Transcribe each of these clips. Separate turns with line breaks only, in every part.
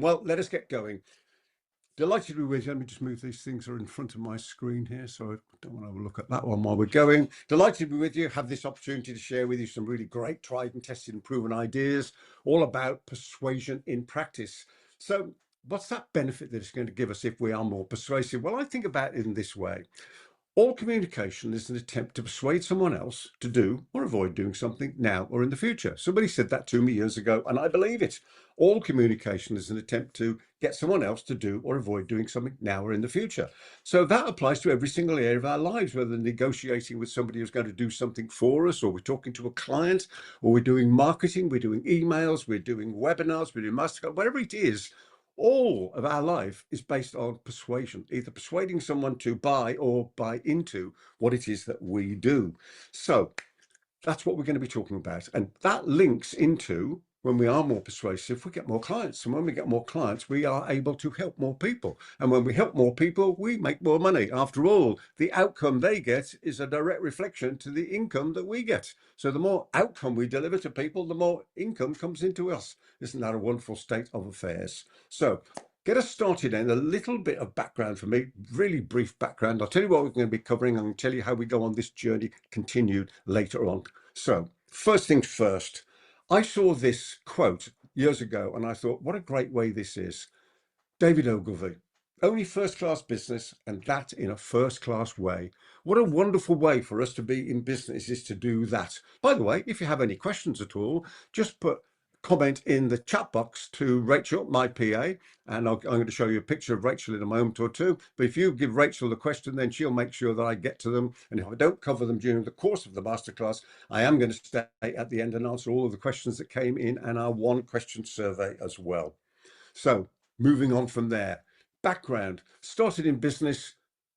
Well, let us get going. Delighted to be with you. Let me just move these things that are in front of my screen here, so I don't want to have a look at that one while we're going. Delighted to be with you. Have this opportunity to share with you some really great tried and tested and proven ideas, all about persuasion in practice. So what's that benefit that it's going to give us if we are more persuasive? Well, I think about it in this way. All communication is an attempt to persuade someone else to do or avoid doing something now or in the future. Somebody said that to me years ago, and I believe it. All communication is an attempt to get someone else to do or avoid doing something now or in the future. So that applies to every single area of our lives, whether negotiating with somebody who's going to do something for us, or we're talking to a client, or we're doing marketing, we're doing emails, we're doing webinars, we're doing masterclass, whatever it is. All of our life is based on persuasion, either persuading someone to buy or buy into what it is that we do. So that's what we're going to be talking about. And that links into when we are more persuasive, we get more clients. And when we get more clients, we are able to help more people. And when we help more people, we make more money. After all, the outcome they get is a direct reflection to the income that we get. So the more outcome we deliver to people, the more income comes into us. Isn't that a wonderful state of affairs? So get us started in a little bit of background for me, really brief background. I'll tell you what we're going to be covering. I'm going to tell you how we go on this journey continued later on. So first things first, I saw this quote years ago and I thought, what a great way this is. David Ogilvy, only first class business, and that in a first class way. What a wonderful way for us to be in business is to do that. By the way, if you have any questions at all, just put comment in the chat box to Rachel, my PA, and I'm going to show you a picture of Rachel in a moment or two. But if you give Rachel the question, then she'll make sure that I get to them. And if I don't cover them during the course of the masterclass, I am going to stay at the end and answer all of the questions that came in and our one question survey as well. So moving on from there, background, started in business,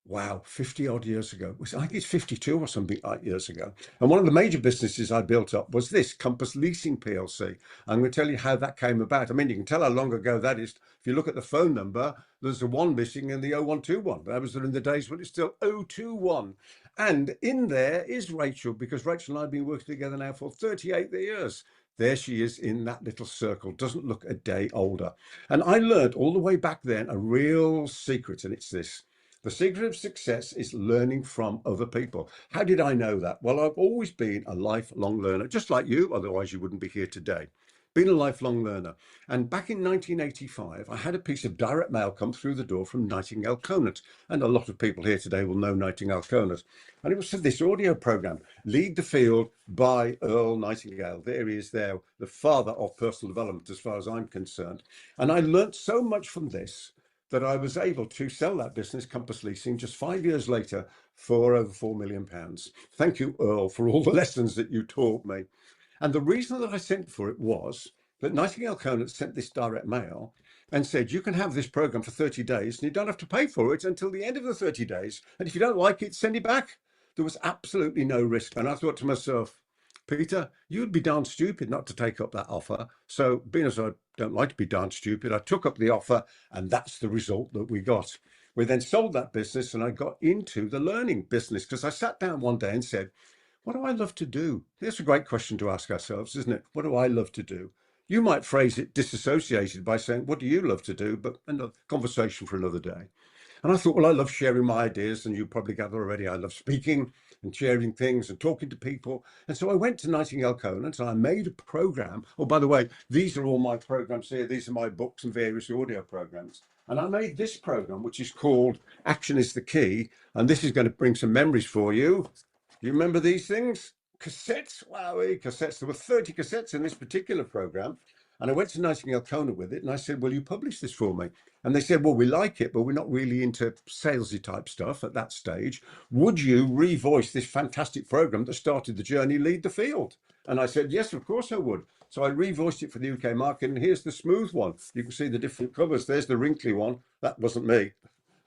wow, 50 odd years ago. I think it's 52 or something like years ago. And one of the major businesses I built up was this, Compass Leasing PLC. I'm going to tell you how that came about. I mean, you can tell how long ago that is. If you look at the phone number, there's a 1 missing in the 0121. That was in the days when it's still 021. And in there is Rachel, because Rachel and I have been working together now for 38 years. There she is in that little circle, doesn't look a day older. And I learned all the way back then a real secret, and it's this. The secret of success is learning from other people. How did I know that? Well, I've always been a lifelong learner, just like you, otherwise you wouldn't be here today. Been a lifelong learner. And back in 1985, I had a piece of direct mail come through the door from Nightingale Conant. And a lot of people here today will know Nightingale Conant. And it was for this audio program, Lead the Field by Earl Nightingale. There he is there, the father of personal development as far as I'm concerned. And I learnt so much from this that I was able to sell that business, Compass Leasing, just 5 years later for over £4 million. Thank you, Earl, for all the lessons that you taught me. And the reason that I sent for it was that Nightingale Conant sent this direct mail and said, you can have this program for 30 days and you don't have to pay for it until the end of the 30 days. And if you don't like it, send it back. There was absolutely no risk. And I thought to myself, Peter, you'd be darn stupid not to take up that offer. So being as I don't like to be darn stupid, I took up the offer and that's the result that we got. We then sold that business and I got into the learning business because I sat down one day and said, what do I love to do? That's a great question to ask ourselves, isn't it? What do I love to do? You might phrase it disassociated by saying, what do you love to do? But another conversation for another day. And I thought, well, I love sharing my ideas, and you probably gather already, I love speaking and sharing things and talking to people. And so I went to Nightingale Conant and I made a program. Oh, by the way, these are all my programs here. These are my books and various audio programs. And I made this program, which is called Action is the Key. And this is going to bring some memories for you. Do you remember these things? Cassettes, wowee, cassettes. There were 30 cassettes in this particular program. And I went to Nightingale Conant with it and I said, will you publish this for me? And they said, well, we like it, but we're not really into salesy type stuff at that stage. Would you revoice this fantastic program that started the journey, Lead the Field? And I said, yes, of course I would. So I revoiced it for the UK market. And here's the smooth one. You can see the different covers. There's the wrinkly one. That wasn't me.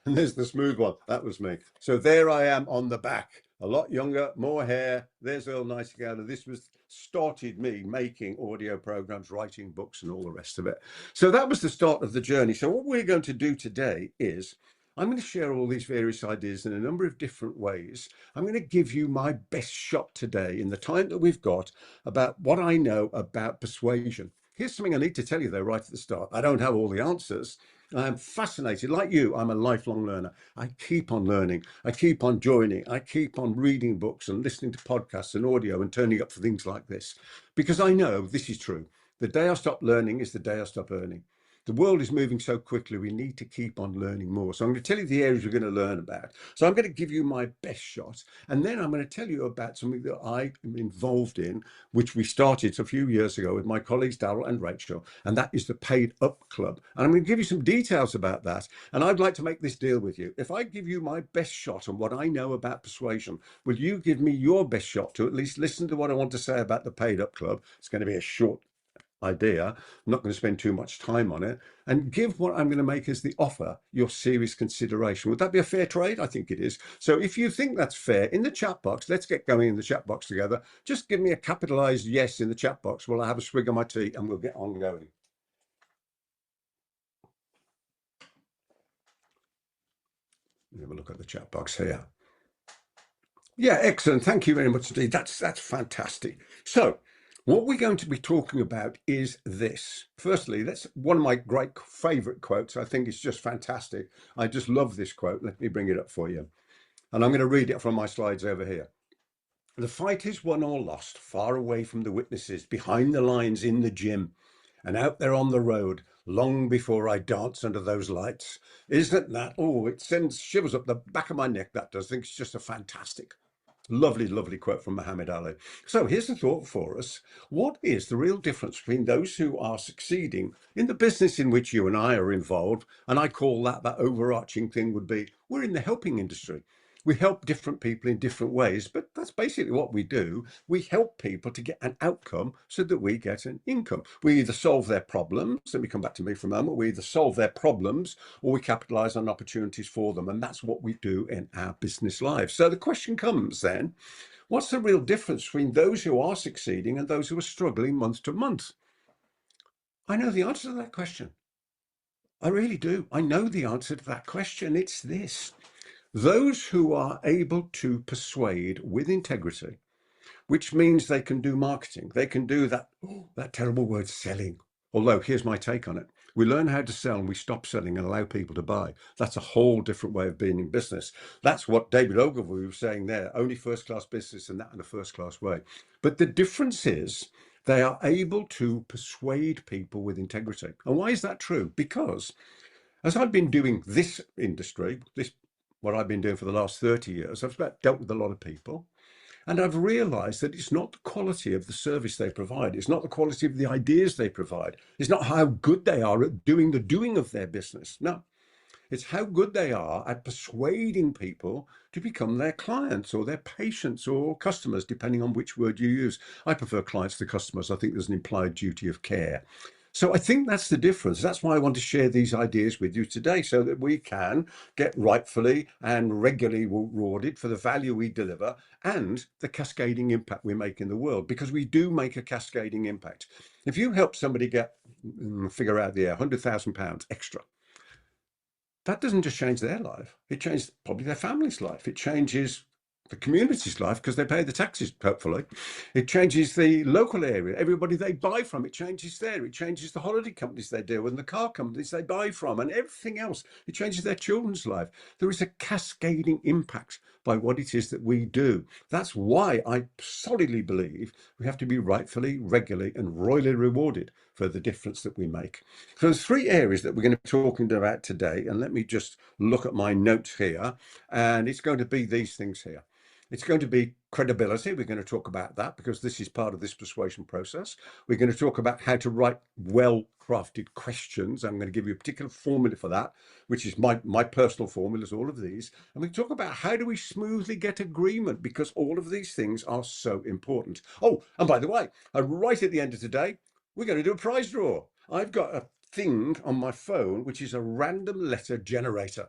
And there's the smooth one. That was me. So there I am on the back. A lot younger, more hair. There's Earl Nightingale. And this was started me making audio programs, writing books, and all the rest of it. So that was the start of the journey. So what we're going to do today is I'm going to share all these various ideas in a number of different ways. I'm going to give you my best shot today in the time that we've got about what I know about persuasion. Here's something I need to tell you, though, right at the start. I don't have all the answers. I am fascinated. Like you, I'm a lifelong learner. I keep on learning. I keep on joining. I keep on reading books and listening to podcasts and audio and turning up for things like this because I know this is true. The day I stop learning is the day I stop earning. The world is moving so quickly, we need to keep on learning more. So I'm going to tell you the areas we're going to learn about. So I'm going to give you my best shot. And then I'm going to tell you about something that I am involved in, which we started a few years ago with my colleagues, Daryl and Rachel. And that is the Paid Up Club. And I'm going to give you some details about that. And I'd like to make this deal with you. If I give you my best shot on what I know about persuasion, will you give me your best shot to at least listen to what I want to say about the Paid Up Club? It's going to be a short idea. I'm not going to spend too much time on it, and give what I'm going to make as the offer your serious consideration. Would that be a fair trade? I think it is. So if you think that's fair, in the chat box, let's get going in the chat box together. Just give me a capitalized yes in the chat box while I have a swig of my tea and we'll get on going. Let me have a look at the chat box here. Yeah, excellent. Thank you very much indeed. That's fantastic. So what we're going to be talking about is this. Firstly, that's one of my great favorite quotes. I think it's just fantastic. I just love this quote. Let me bring it up for you. And I'm going to read it from my slides over here. The fight is won or lost, far away from the witnesses, behind the lines in the gym, and out there on the road, long before I dance under those lights. Isn't that? Oh, it sends shivers up the back of my neck, that does. I think it's just a fantastic. Lovely, lovely quote from Muhammad Ali. So here's the thought for us. What is the real difference between those who are succeeding in the business in which you and I are involved? And I call that overarching thing would be, we're in the helping industry. We help different people in different ways, but that's basically what we do. We help people to get an outcome so that we get an income. We either solve their problems, let me come back to me for a moment, we either solve their problems or we capitalize on opportunities for them. And that's what we do in our business lives. So the question comes then, what's the real difference between those who are succeeding and those who are struggling month to month? I know the answer to that question. I really do. I know the answer to that question. It's this. Those who are able to persuade with integrity, which means they can do marketing, they can do that terrible word selling. Although here's my take on it. We learn how to sell and we stop selling and allow people to buy. That's a whole different way of being in business. That's what David Ogilvy was saying there, only first-class business and that in a first-class way. But the difference is they are able to persuade people with integrity. And why is that true? Because as I've been doing this industry, what I've been doing for the last 30 years, I've dealt with a lot of people, and I've realized that it's not the quality of the service they provide. It's not the quality of the ideas they provide. It's not how good they are at doing the doing of their business. No, it's how good they are at persuading people to become their clients or their patients or customers, depending on which word you use. I prefer clients to customers. I think there's an implied duty of care. So I think that's the difference. That's why I want to share these ideas with you today so that we can get rightfully and regularly rewarded for the value we deliver and the cascading impact we make in the world, because we do make a cascading impact. If you help somebody get, figure out the £100,000 extra, that doesn't just change their life. It changes probably their family's life. It changes the community's life because they pay the taxes, hopefully. It changes the local area. Everybody they buy from, it changes there. It changes the holiday companies they deal with and the car companies they buy from and everything else. It changes their children's life. There is a cascading impact by what it is that we do. That's why I solidly believe we have to be rightfully, regularly, and royally rewarded for the difference that we make. So there's three areas that we're going to be talking about today. And let me just look at my notes here. And it's going to be these things here. It's going to be credibility. We're going to talk about that because this is part of this persuasion process. We're going to talk about how to write well-crafted questions. I'm going to give you a particular formula for that, which is my personal formulas, all of these. And we talk about how do we smoothly get agreement, because all of these things are so important. Oh, and by the way, right at the end of today, we're going to do a prize draw. I've got a thing on my phone, which is a random letter generator.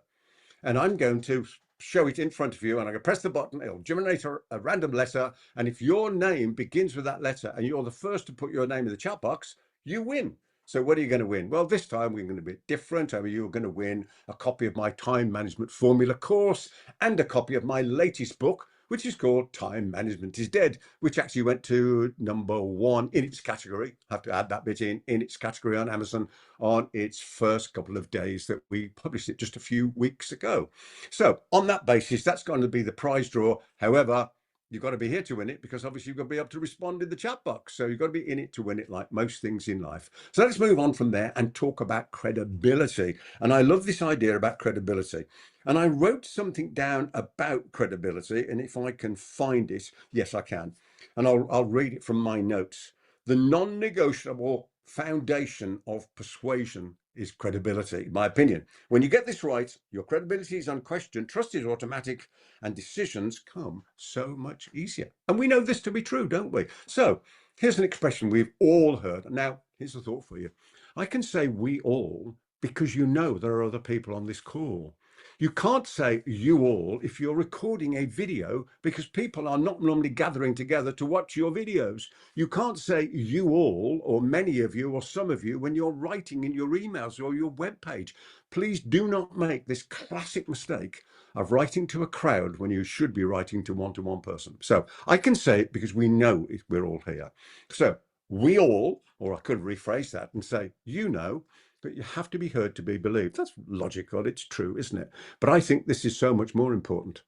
And I'm going to show it in front of you, and I'm going to press the button. It'll generate a random letter. And if your name begins with that letter and you're the first to put your name in the chat box, you win. So what are you going to win? Well, this time we're going to be different. I mean, you're going to win a copy of my time management formula course and a copy of my latest book, which is called Time Management is Dead, which actually went to #1 in its category. I have to add that bit in its category on Amazon on its first couple of days that we published it just a few weeks ago. So on that basis, that's going to be the prize draw. However, you've got to be here to win it, because obviously you've got to be able to respond in the chat box. So you've got to be in it to win it, like most things in life. So let's move on from there and talk about credibility. And I love this idea about credibility. And I wrote something down about credibility. And if I can find it, yes, I can. And I'll read it from my notes. The non-negotiable foundation of persuasion is credibility, in my opinion. When you get this right, your credibility is unquestioned, trust is automatic, and decisions come so much easier. And we know this to be true, don't we? So here's an expression we've all heard. Now, here's a thought for you. I can say we all because you know there are other people on this call. You can't say you all if you're recording a video, because people are not normally gathering together to watch your videos. You can't say you all, or many of you, or some of you, when you're writing in your emails or your web page. Please do not make this classic mistake of writing to a crowd when you should be writing to one person. So I can say it because we know we're all here. So we all, or I could rephrase that and say, you know, but you have to be heard to be believed. That's logical. It's true, isn't it? But I think this is so much more important.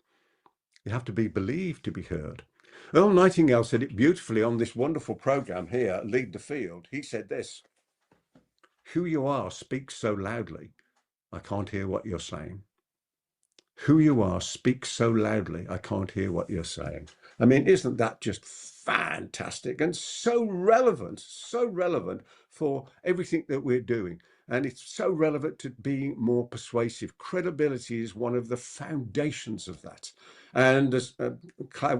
You have to be believed to be heard. Earl Nightingale said it beautifully on this wonderful program here, Lead the Field. He said this: who you are speaks so loudly, I can't hear what you're saying. Who you are speaks so loudly, I can't hear what you're saying. I mean, isn't that just fantastic and so relevant for everything that we're doing? And it's so relevant to being more persuasive. Credibility is one of the foundations of that. And as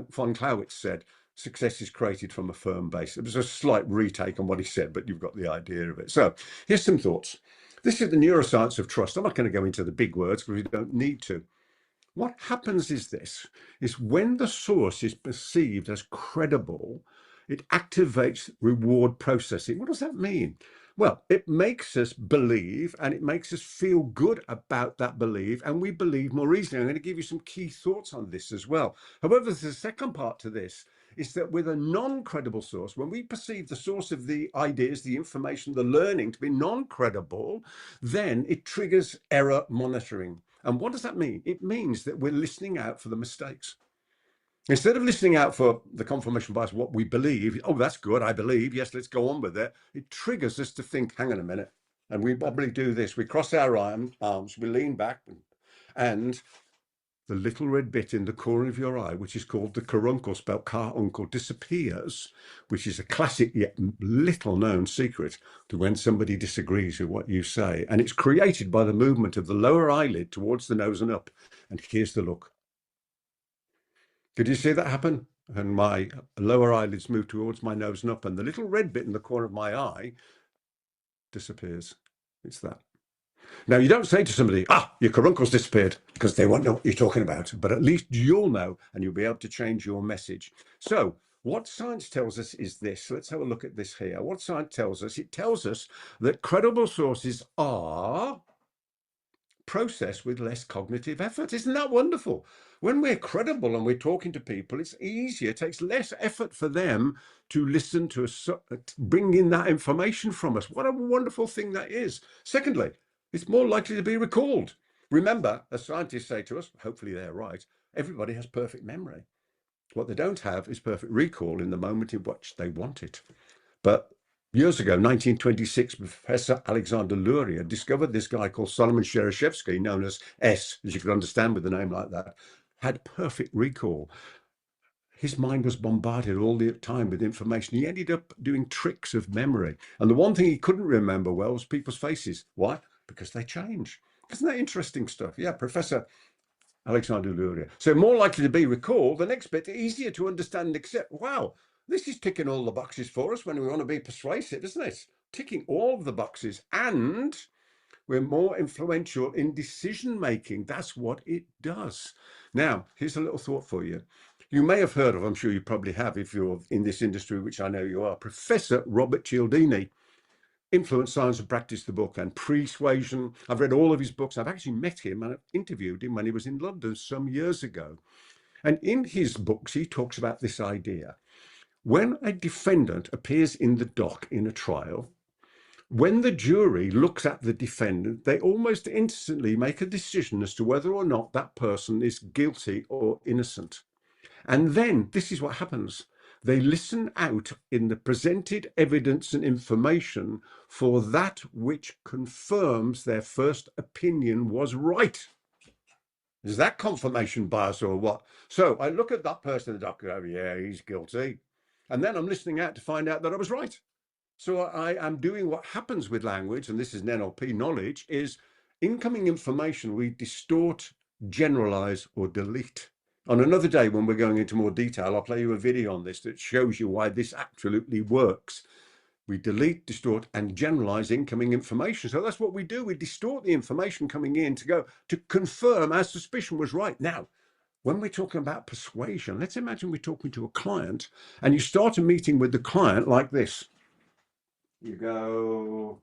von Clausewitz said, success is created from a firm base. It was a slight retake on what he said, but you've got the idea of it. So here's some thoughts. This is the neuroscience of trust. I'm not going to go into the big words because we don't need to. What happens is this, is when the source is perceived as credible, it activates reward processing. What does that mean? Well, it makes us believe, and it makes us feel good about that belief, and we believe more easily. I'm going to give you some key thoughts on this as well. However, there's a second part to this, is that with a non-credible source, when we perceive the source of the ideas, the information, the learning to be non-credible, then it triggers error monitoring. And what does that mean? It means that we're listening out for the mistakes. Instead of listening out for the confirmation bias, what we believe, oh, that's good, I believe, yes, let's go on with it. It triggers us to think, hang on a minute. And we probably do this. We cross our arms, we lean back, and the little red bit in the corner of your eye, which is called the caruncle, spelled car-uncle, disappears, which is a classic yet little known secret to when somebody disagrees with what you say. And it's created by the movement of the lower eyelid towards the nose and up. And here's the look. Did you see that happen? And my lower eyelids move towards my nose and up, and the little red bit in the corner of my eye disappears. It's that. Now, you don't say to somebody, your caruncle's disappeared, because they won't know what you're talking about, but at least you'll know, and you'll be able to change your message. So what science tells us is this. Let's have a look at this here. What science tells us? It tells us that credible sources are processed with less cognitive effort. Isn't that wonderful? When we're credible and we're talking to people, it's easier, it takes less effort for them to listen to us, to bring in that information from us. What a wonderful thing that is. Secondly, it's more likely to be recalled. Remember, as scientists say to us, hopefully they're right, everybody has perfect memory. What they don't have is perfect recall in the moment in which they want it. But years ago, 1926, Professor Alexander Luria discovered this guy called Solomon Shereshevsky, known as S, as you can understand with a name like that, had perfect recall. His mind was bombarded all the time with information. He ended up doing tricks of memory. And the one thing he couldn't remember well was people's faces. Why? Because they change. Isn't that interesting stuff? Yeah, Professor Alexander Luria. So more likely to be recalled. The next bit, easier to understand and accept. Wow, this is ticking all the boxes for us when we want to be persuasive, isn't it? Ticking all of the boxes. And we're more influential in decision making. That's what it does. Now, here's a little thought for you. You may have heard of, I'm sure you probably have if you're in this industry, which I know you are, Professor Robert Cialdini. Influence, Science and Practice, the book, and Persuasion. I've read all of his books. I've actually met him and interviewed him when he was in London some years ago. And in his books, he talks about this idea. When a defendant appears in the dock in a trial, when the jury looks at the defendant, they almost instantly make a decision as to whether or not that person is guilty or innocent. And then this is what happens. They listen out in the presented evidence and information for that which confirms their first opinion was right. Is that confirmation bias or what? So I look at that person in the dock and go, yeah, he's guilty. And then I'm listening out to find out that I was right. So I am doing what happens with language, and this is an NLP knowledge, is incoming information we distort, generalize, or delete. On another day, when we're going into more detail, I'll play you a video on this that shows you why this absolutely works. We delete, distort, and generalize incoming information. So that's what we do. We distort the information coming in to confirm our suspicion was right. Now, when we're talking about persuasion, let's imagine we're talking to a client and you start a meeting with the client like this. You go,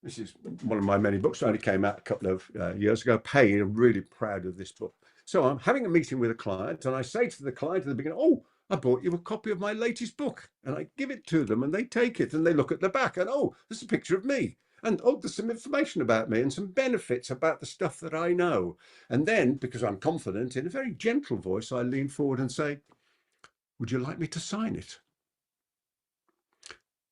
this is one of my many books, only came out a couple of years ago, Paid. I'm really proud of this book. So I'm having a meeting with a client and I say to the client at the beginning, oh, I bought you a copy of my latest book. And I give it to them and they take it and they look at the back and, oh, there's a picture of me. And, oh, there's some information about me and some benefits about the stuff that I know. And then, because I'm confident, in a very gentle voice, I lean forward and say, would you like me to sign it?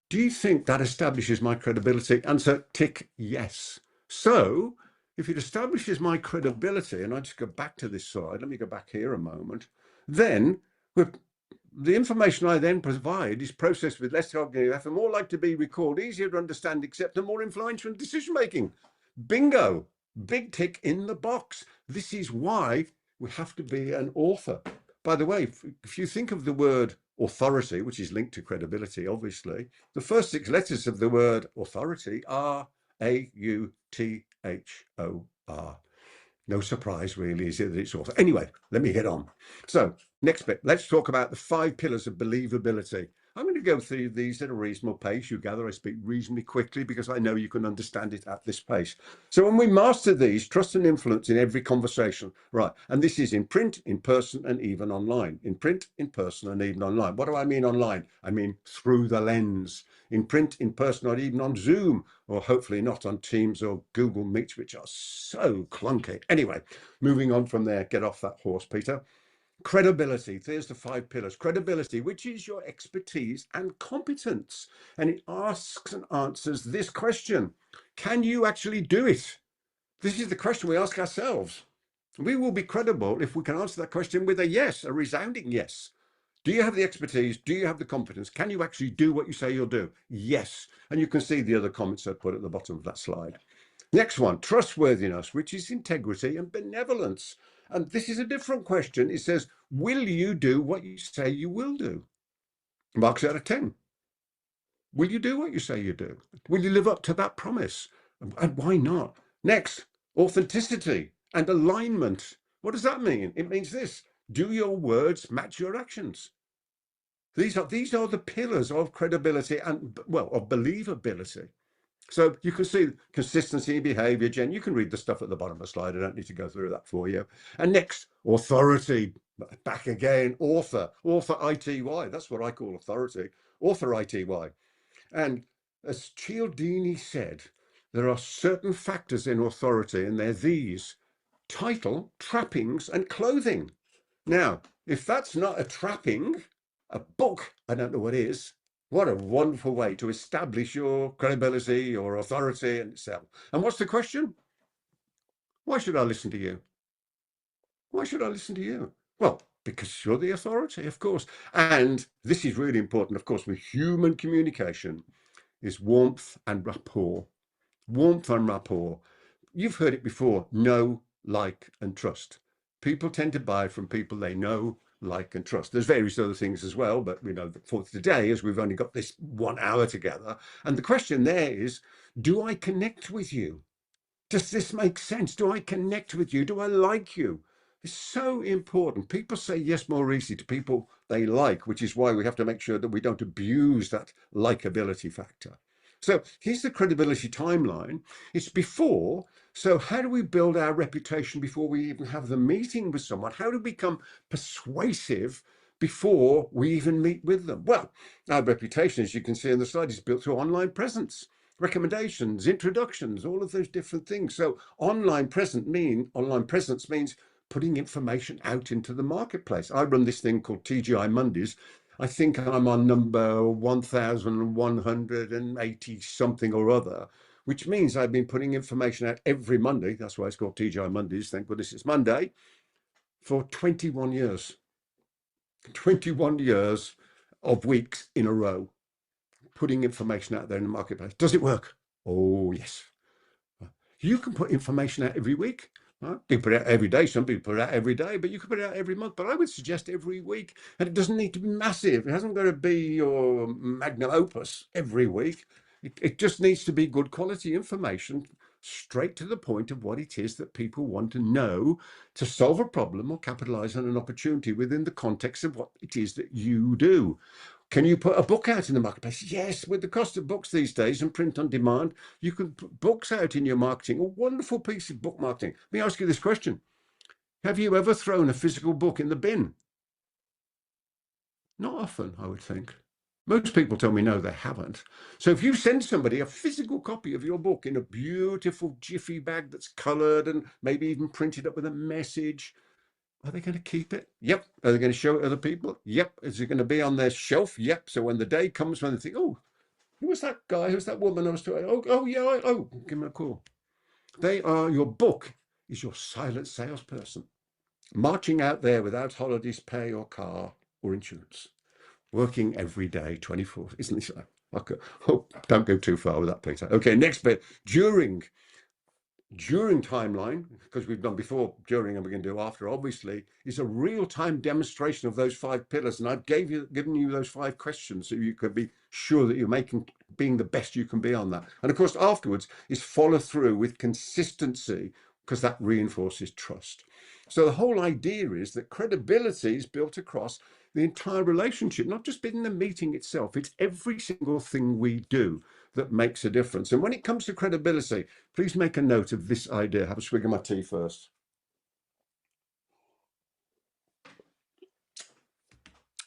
Do you think that establishes my credibility? Answer, tick, yes. So if it establishes my credibility, and I just go back to this slide, let me go back here a moment, then the information I then provide is processed with less cognitive effort, more likely to be recalled, easier to understand, accept, and more influential in decision-making. Bingo, big tick in the box. This is why we have to be an author. By the way, if you think of the word authority, which is linked to credibility, obviously, the first 6 letters of the word authority are A-U-T-H-O-R. No surprise, really, is it, that it's author? Anyway, let me get on. So, next bit, let's talk about the 5 pillars of believability. I'm going to go through these at a reasonable pace. You gather I speak reasonably quickly because I know you can understand it at this pace. So when we master these, trust and influence in every conversation, right? And this is in print, in person, and even online. In print, in person, and even online. What do I mean online? I mean through the lens. In print, in person, or even on Zoom, or hopefully not on Teams or Google Meets, which are so clunky. Anyway, moving on from there, get off that horse, Peter. Credibility, there's the 5 pillars. Credibility, which is your expertise and competence. And it asks and answers this question: can you actually do it? This is the question we ask ourselves. We will be credible if we can answer that question with a yes, a resounding yes. Do you have the expertise? Do you have the competence? Can you actually do what you say you'll do? Yes. And you can see the other comments I put at the bottom of that slide. Next one, trustworthiness, which is integrity and benevolence. And this is a different question. It says, will you do what you say you will do? Marks out of 10. Will you do what you say you do? Will you live up to that promise? And why not? Next, authenticity and alignment. What does that mean? It means this: do your words match your actions? These are the pillars of credibility and, well, of believability. So you can see consistency in behavior, Jen. You can read the stuff at the bottom of the slide. I don't need to go through that for you. And next, authority. Back again, author ITY. That's what I call authority. Author ITY. And as Cialdini said, there are certain factors in authority, and they're these: title, trappings, and clothing. Now, if that's not a trapping, a book, I don't know what is. What a wonderful way to establish your credibility, your authority, and itself. And what's the question? Why should I listen to you? Why should I listen to you? Well, because you're the authority, of course. And this is really important, of course, with human communication, is warmth and rapport. Warmth and rapport. You've heard it before: know, like, and trust. People tend to buy from people they know, like, and trust. There's various other things as well, but we know that for today, as we've only got this 1 hour together, and the question there is, do I connect with you? Does this make sense? Do I connect with you? Do I like you? It's so important. People say yes more easily to people they like, which is why we have to make sure that we don't abuse that likability factor. So here's the credibility timeline. It's before. So how do we build our reputation before we even have the meeting with someone? How do we become persuasive before we even meet with them? Well, our reputation, as you can see on the slide, is built through online presence, recommendations, introductions, all of those different things. So online presence means putting information out into the marketplace. I run this thing called TGI Mondays. I think I'm on number 1180 something or other, which means I've been putting information out every Monday. That's why it's called TGI Mondays. Thank goodness it's Monday, for 21 years. 21 years of weeks in a row, putting information out there in the marketplace. Does it work? Oh, yes. You can put information out every week. You can put it out every day. Some people put it out every day, but you can put it out every month. But I would suggest every week. And it doesn't need to be massive. It hasn't got to be your magnum opus every week. It just needs to be good quality information, straight to the point of what it is that people want to know to solve a problem or capitalize on an opportunity within the context of what it is that you do. Can you put a book out in the marketplace? Yes, with the cost of books these days and print on demand, you can put books out in your marketing, a wonderful piece of book marketing. Let me ask you this question. Have you ever thrown a physical book in the bin? Not often, I would think. Most people tell me no, they haven't. So if you send somebody a physical copy of your book in a beautiful jiffy bag that's colored and maybe even printed up with a message, are they going to keep it? Yep. Are they going to show it to other people? Yep. Is it going to be on their shelf? Yep. So when the day comes when they think, oh, who was that guy? Who's that woman I was talking? Oh, yeah. Give them a call. Your book is your silent salesperson, marching out there without holidays, pay or car or insurance, working every day, 24. Isn't this? Okay. Oh, don't go too far with that, Peter. Okay. Next bit. During timeline, because we've done before, during, and we're going to do after, obviously, is a real-time demonstration of those 5 pillars. And I've given you those 5 questions so you could be sure that you're being the best you can be on that. And of course, afterwards is follow through with consistency, because that reinforces trust. So the whole idea is that credibility is built across the entire relationship, not just in the meeting itself. It's every single thing we do that makes a difference. And when it comes to credibility, please make a note of this idea. Have a swig of my tea first.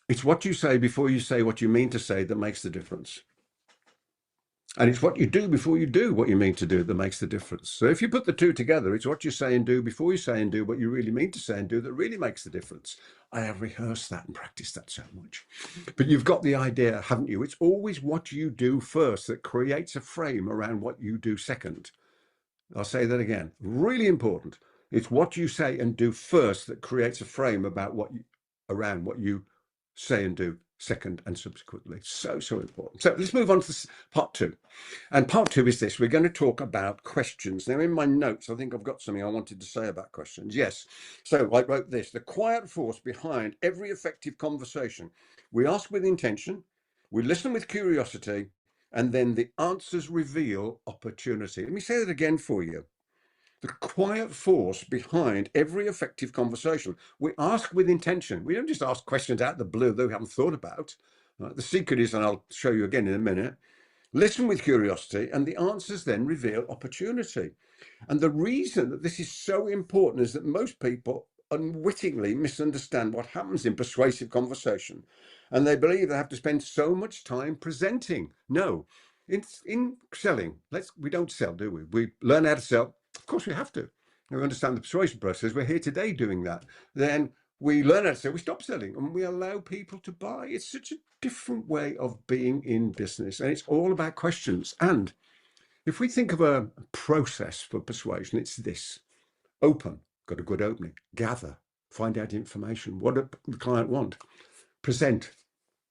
It's what you say before you say what you mean to say that makes the difference. And it's what you do before you do what you mean to do that makes the difference. So if you put the two together, it's what you say and do before you say and do what you really mean to say and do that really makes the difference. I have rehearsed that and practiced that so much. But you've got the idea, haven't you? It's always what you do first that creates a frame around what you do second. I'll say that again. Really important. It's what you say and do first that creates a frame around what you say and do second and subsequently. So important. So let's move on to part 2. And part 2 is this. We're going to talk about questions. Now, in my notes, I think I've got something I wanted to say about questions. Yes. So I wrote this. The quiet force behind every effective conversation. We ask with intention. We listen with curiosity. And then the answers reveal opportunity. Let me say that again for you. The quiet force behind every effective conversation. We ask with intention. We don't just ask questions out of the blue that we haven't thought about. The secret is, and I'll show you again in a minute, listen with curiosity, and the answers then reveal opportunity. And the reason that this is so important is that most people unwittingly misunderstand what happens in persuasive conversation. And they believe they have to spend so much time presenting. No, in selling, we don't sell, do we? We learn how to sell. Of course we have to. We understand the persuasion process. We're here today doing that. Then we learn how to sell, we stop selling, and we allow people to buy. It's such a different way of being in business. And it's all about questions. And if we think of a process for persuasion, it's this. Open, got a good opening. Gather, find out information. What does the client want? Present,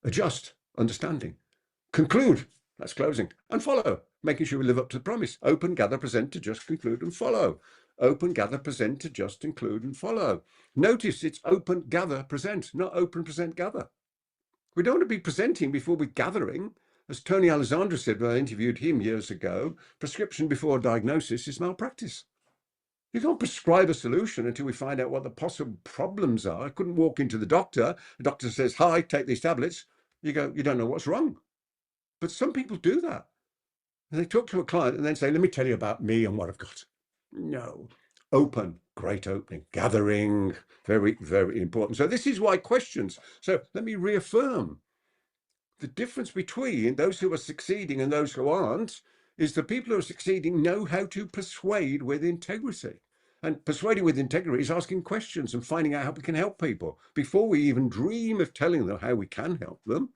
adjust, understanding. Conclude, that's closing. And follow, making sure we live up to the promise. Open, gather, present, adjust, conclude, and follow. Open, gather, present, adjust, include, and follow. Notice it's open, gather, present, not open, present, gather. We don't want to be presenting before we're gathering. As Tony Alessandro said when I interviewed him years ago, prescription before diagnosis is malpractice. You can't prescribe a solution until we find out what the possible problems are. I couldn't walk into the doctor says, hi, take these tablets. You go, you don't know what's wrong. But some people do that. They talk to a client and then say, let me tell you about me and what I've got. No. Open, great opening, gathering, very, very important. So this is why questions. So let me reaffirm the difference between those who are succeeding and those who aren't is the people who are succeeding know how to persuade with integrity. And persuading with integrity is asking questions and finding out how we can help people before we even dream of telling them how we can help them.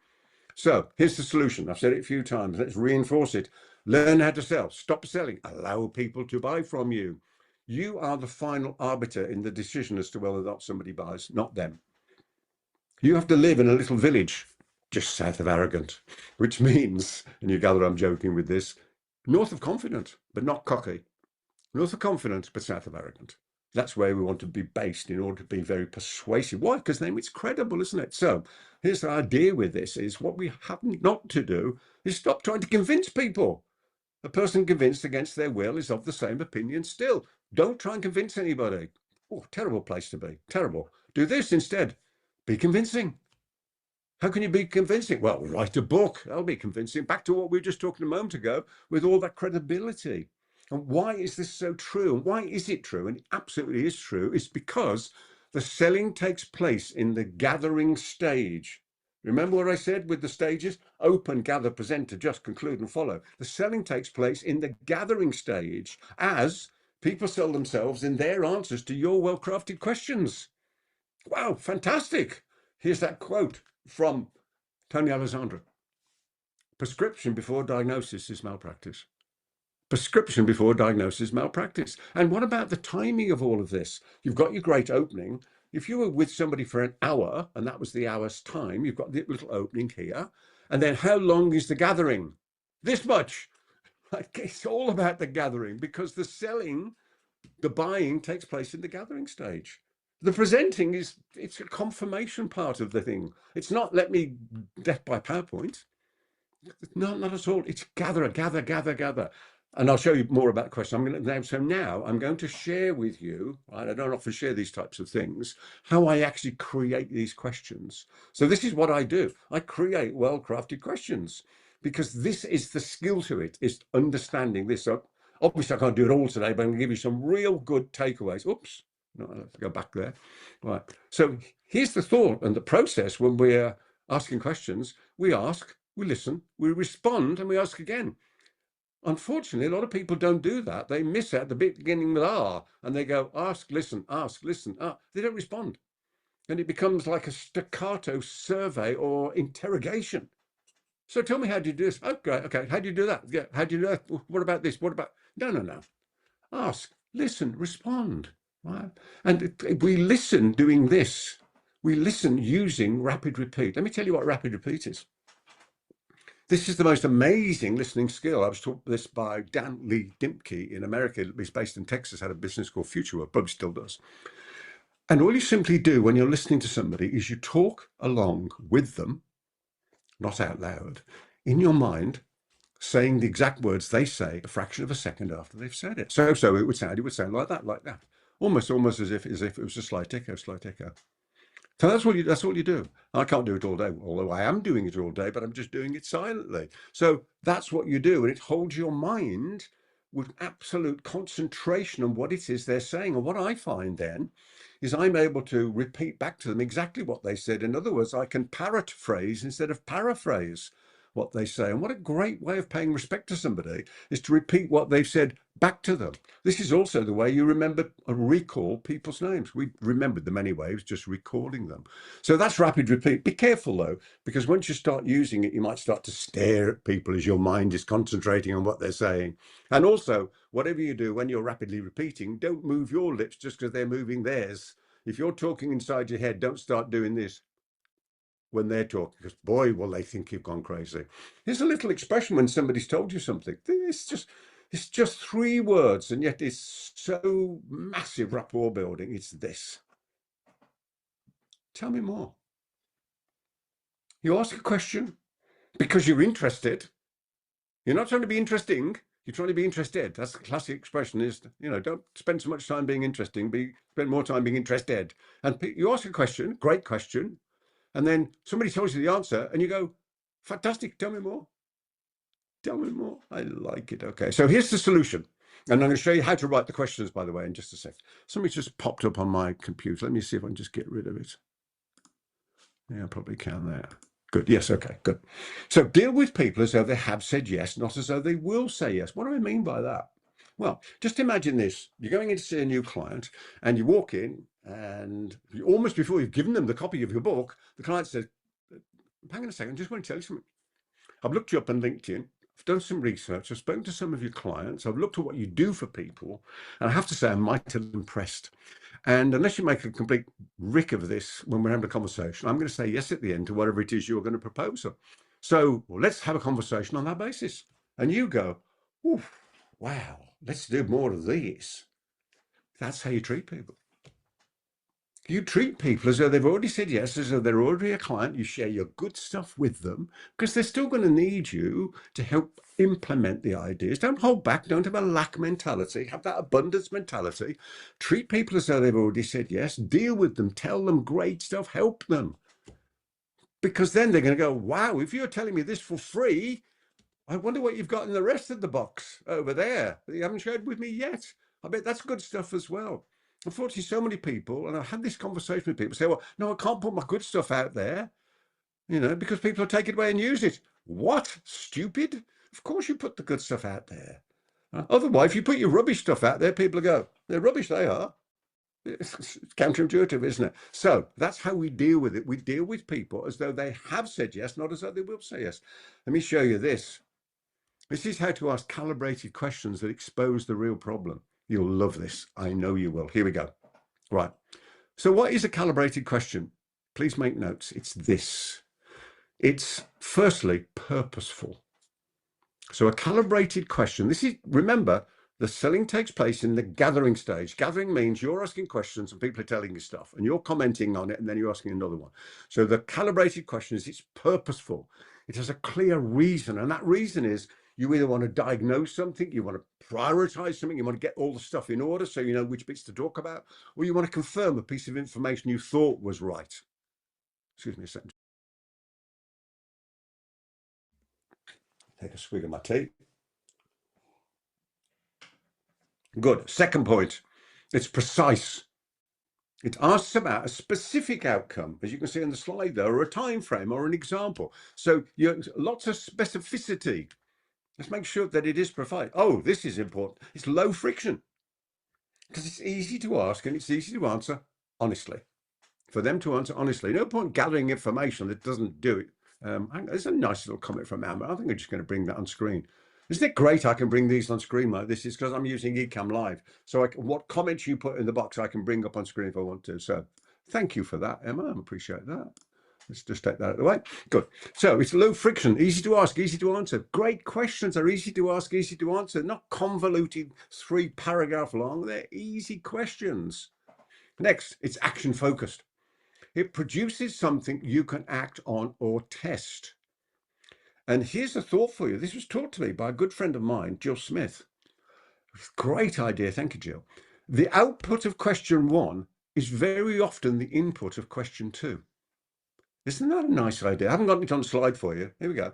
So here's the solution. I've said it a few times. Let's reinforce it. Learn how to sell. Stop selling. Allow people to buy from you. You are the final arbiter in the decision as to whether or not somebody buys, not them. You have to live in a little village just south of Arrogant, which means, and you gather I'm joking with this, north of Confident, but not cocky. North of Confident, but south of Arrogant. That's where we want to be based in order to be very persuasive. Why? Because then it's credible, isn't it? So here's the idea with this is what we have not to do is stop trying to convince people. A person convinced against their will is of the same opinion still. Don't try and convince anybody. Oh, terrible place to be. Terrible. Do this instead. Be convincing. How can you be convincing? Well, write a book. That'll be convincing. Back to what we were just talking a moment ago with all that credibility. And why is this so true? And why is it true? And it absolutely is true. It's because the selling takes place in the gathering stage. Remember what I said with the stages? Open, gather, present, adjust, conclude, and follow. The selling takes place in the gathering stage as people sell themselves in their answers to your well-crafted questions. Wow, fantastic. Here's that quote from Tony Alessandra. Prescription before diagnosis is malpractice. Prescription before diagnosis is malpractice. And what about the timing of all of this? You've got your great opening. If you were with somebody for an hour, and that was the hour's time, you've got the little opening here. And then how long is the gathering? This much. Like, it's all about the gathering because the selling, the buying takes place in the gathering stage. The presenting it's a confirmation part of the thing. It's not let me death by PowerPoint. No, not at all. It's gather, gather, gather, gather. And I'll show you more about the question. Now I'm going to share with you, right, I don't often share these types of things, how I actually create these questions. So this is what I do. I create well-crafted questions because this is the skill to it, is understanding this. So obviously I can't do it all today, but I'm going to give you some real good takeaways. Oops, no, let's go back there. Right. So here's the thought and the process when we're asking questions. We ask, we listen, we respond, and we ask again. Unfortunately, a lot of people don't do that. They miss out the beginning with R, and they go, ask, listen, They don't respond. And it becomes like a staccato survey or interrogation. So tell me, how do you do this? Okay. How do you do that? Yeah. How do you do that? What about this? What about? No. Ask, listen, respond. Right? And we listen doing this. We listen using rapid repeat. Let me tell you what rapid repeat is. This is the most amazing listening skill. I was taught this by Dan Lee Dimke in America. He's based in Texas, had a business called FutureWork, probably still does. And all you simply do when you're listening to somebody is you talk along with them, not out loud, in your mind, saying the exact words they say a fraction of a second after they've said it. So it would sound like that. Almost as if it was a slight echo. So that's what you do. I can't do it all day, although I am doing it all day, but I'm just doing it silently. So that's what you do, and it holds your mind with absolute concentration on what it is they're saying. And what I find then is I'm able to repeat back to them exactly what they said. In other words, I can paraphrase instead of paraphrase what they say. And what a great way of paying respect to somebody is to repeat what they've said back to them. This is also the way you remember and recall people's names. We remembered them anyway, just recalling them. So that's rapid repeat. Be careful though, because once you start using it, you might start to stare at people as your mind is concentrating on what they're saying. And also, whatever you do when you're rapidly repeating, don't move your lips just because they're moving theirs. If you're talking inside your head, don't start doing this when they're talking, because boy, will they think you've gone crazy. Here's a little expression when somebody's told you something. It's just 3 words, and yet it's so massive rapport building. It's this. Tell me more. You ask a question because you're interested. You're not trying to be interesting. You're trying to be interested. That's the classic expression is, don't spend so much time being interesting. Spend more time being interested. And you ask a question, great question. And then somebody tells you the answer and you go, fantastic, tell me more. Tell me more. I like it. Okay, so here's the solution. And I'm going to show you how to write the questions, by the way, in just a sec. Something just popped up on my computer. Let me see if I can just get rid of it. Yeah, I probably can there. Good. Yes. Okay. Good. So deal with people as though they have said yes, not as though they will say yes. What do I mean by that? Well, just imagine this. You're going in to see a new client and you walk in and almost before you've given them the copy of your book, the client says, hang on a second, I just want to tell you something. I've looked you up on LinkedIn. I've done some research. I've spoken to some of your clients. I've looked at what you do for people. And I have to say, I'm mightily impressed. And unless you make a complete rick of this when we're having a conversation, I'm going to say yes at the end to whatever it is you're going to propose. So let's have a conversation on that basis. And you go, wow, let's do more of these. That's how you treat people. You treat people as though they've already said yes, as though they're already a client. You share your good stuff with them because they're still going to need you to help implement the ideas. Don't hold back. Don't have a lack mentality. Have that abundance mentality. Treat people as though they've already said yes. Deal with them. Tell them great stuff. Help them. Because then they're going to go, wow, if you're telling me this for free, I wonder what you've got in the rest of the box over there that you haven't shared with me yet. I bet that's good stuff as well. Unfortunately, so many people, and I've had this conversation with people, say, well, no, I can't put my good stuff out there, because people will take it away and use it. What? Stupid? Of course you put the good stuff out there. Otherwise, if you put your rubbish stuff out there, people go, they're rubbish, they are. It's counterintuitive, isn't it? So that's how we deal with it. We deal with people as though they have said yes, not as though they will say yes. Let me show you this. This is how to ask calibrated questions that expose the real problem. You'll love this. I know you will. Here we go. Right. So what is a calibrated question? Please make notes. It's this. It's firstly purposeful. So a calibrated question. This is, remember, the selling takes place in the gathering stage. Gathering means you're asking questions and people are telling you stuff and you're commenting on it and then you're asking another one. So the calibrated question is it's purposeful. It has a clear reason. And that reason is you either want to diagnose something, you want to prioritize something, you want to get all the stuff in order so you know which bits to talk about, or you want to confirm a piece of information you thought was right. Excuse me a second. Take a swig of my tea. Good. Second point, it's precise. It asks about a specific outcome, as you can see on the slide there, or a time frame or an example. So lots of specificity. Let's make sure that it is precise. Oh, this is important. It's low friction because it's easy to ask and it's easy to answer honestly. For them to answer honestly. No point gathering information that doesn't do it. There's a nice little comment from Amber. I think I'm just going to bring that on screen. Isn't it great I can bring these on screen like this? Is because I'm using Ecamm Live. So what comments you put in the box, I can bring up on screen if I want to. So thank you for that, Emma. I appreciate that. Let's just take that out of the way. Good. So it's low friction, easy to ask, easy to answer. Great questions are easy to ask, easy to answer. Not convoluted 3-paragraph long. They're easy questions. Next, it's action focused. It produces something you can act on or test. And here's a thought for you. This was taught to me by a good friend of mine, Jill Smith. Great idea. Thank you, Jill. The output of question 1 is very often the input of question 2. Isn't that a nice idea? I haven't got it on the slide for you. Here we go.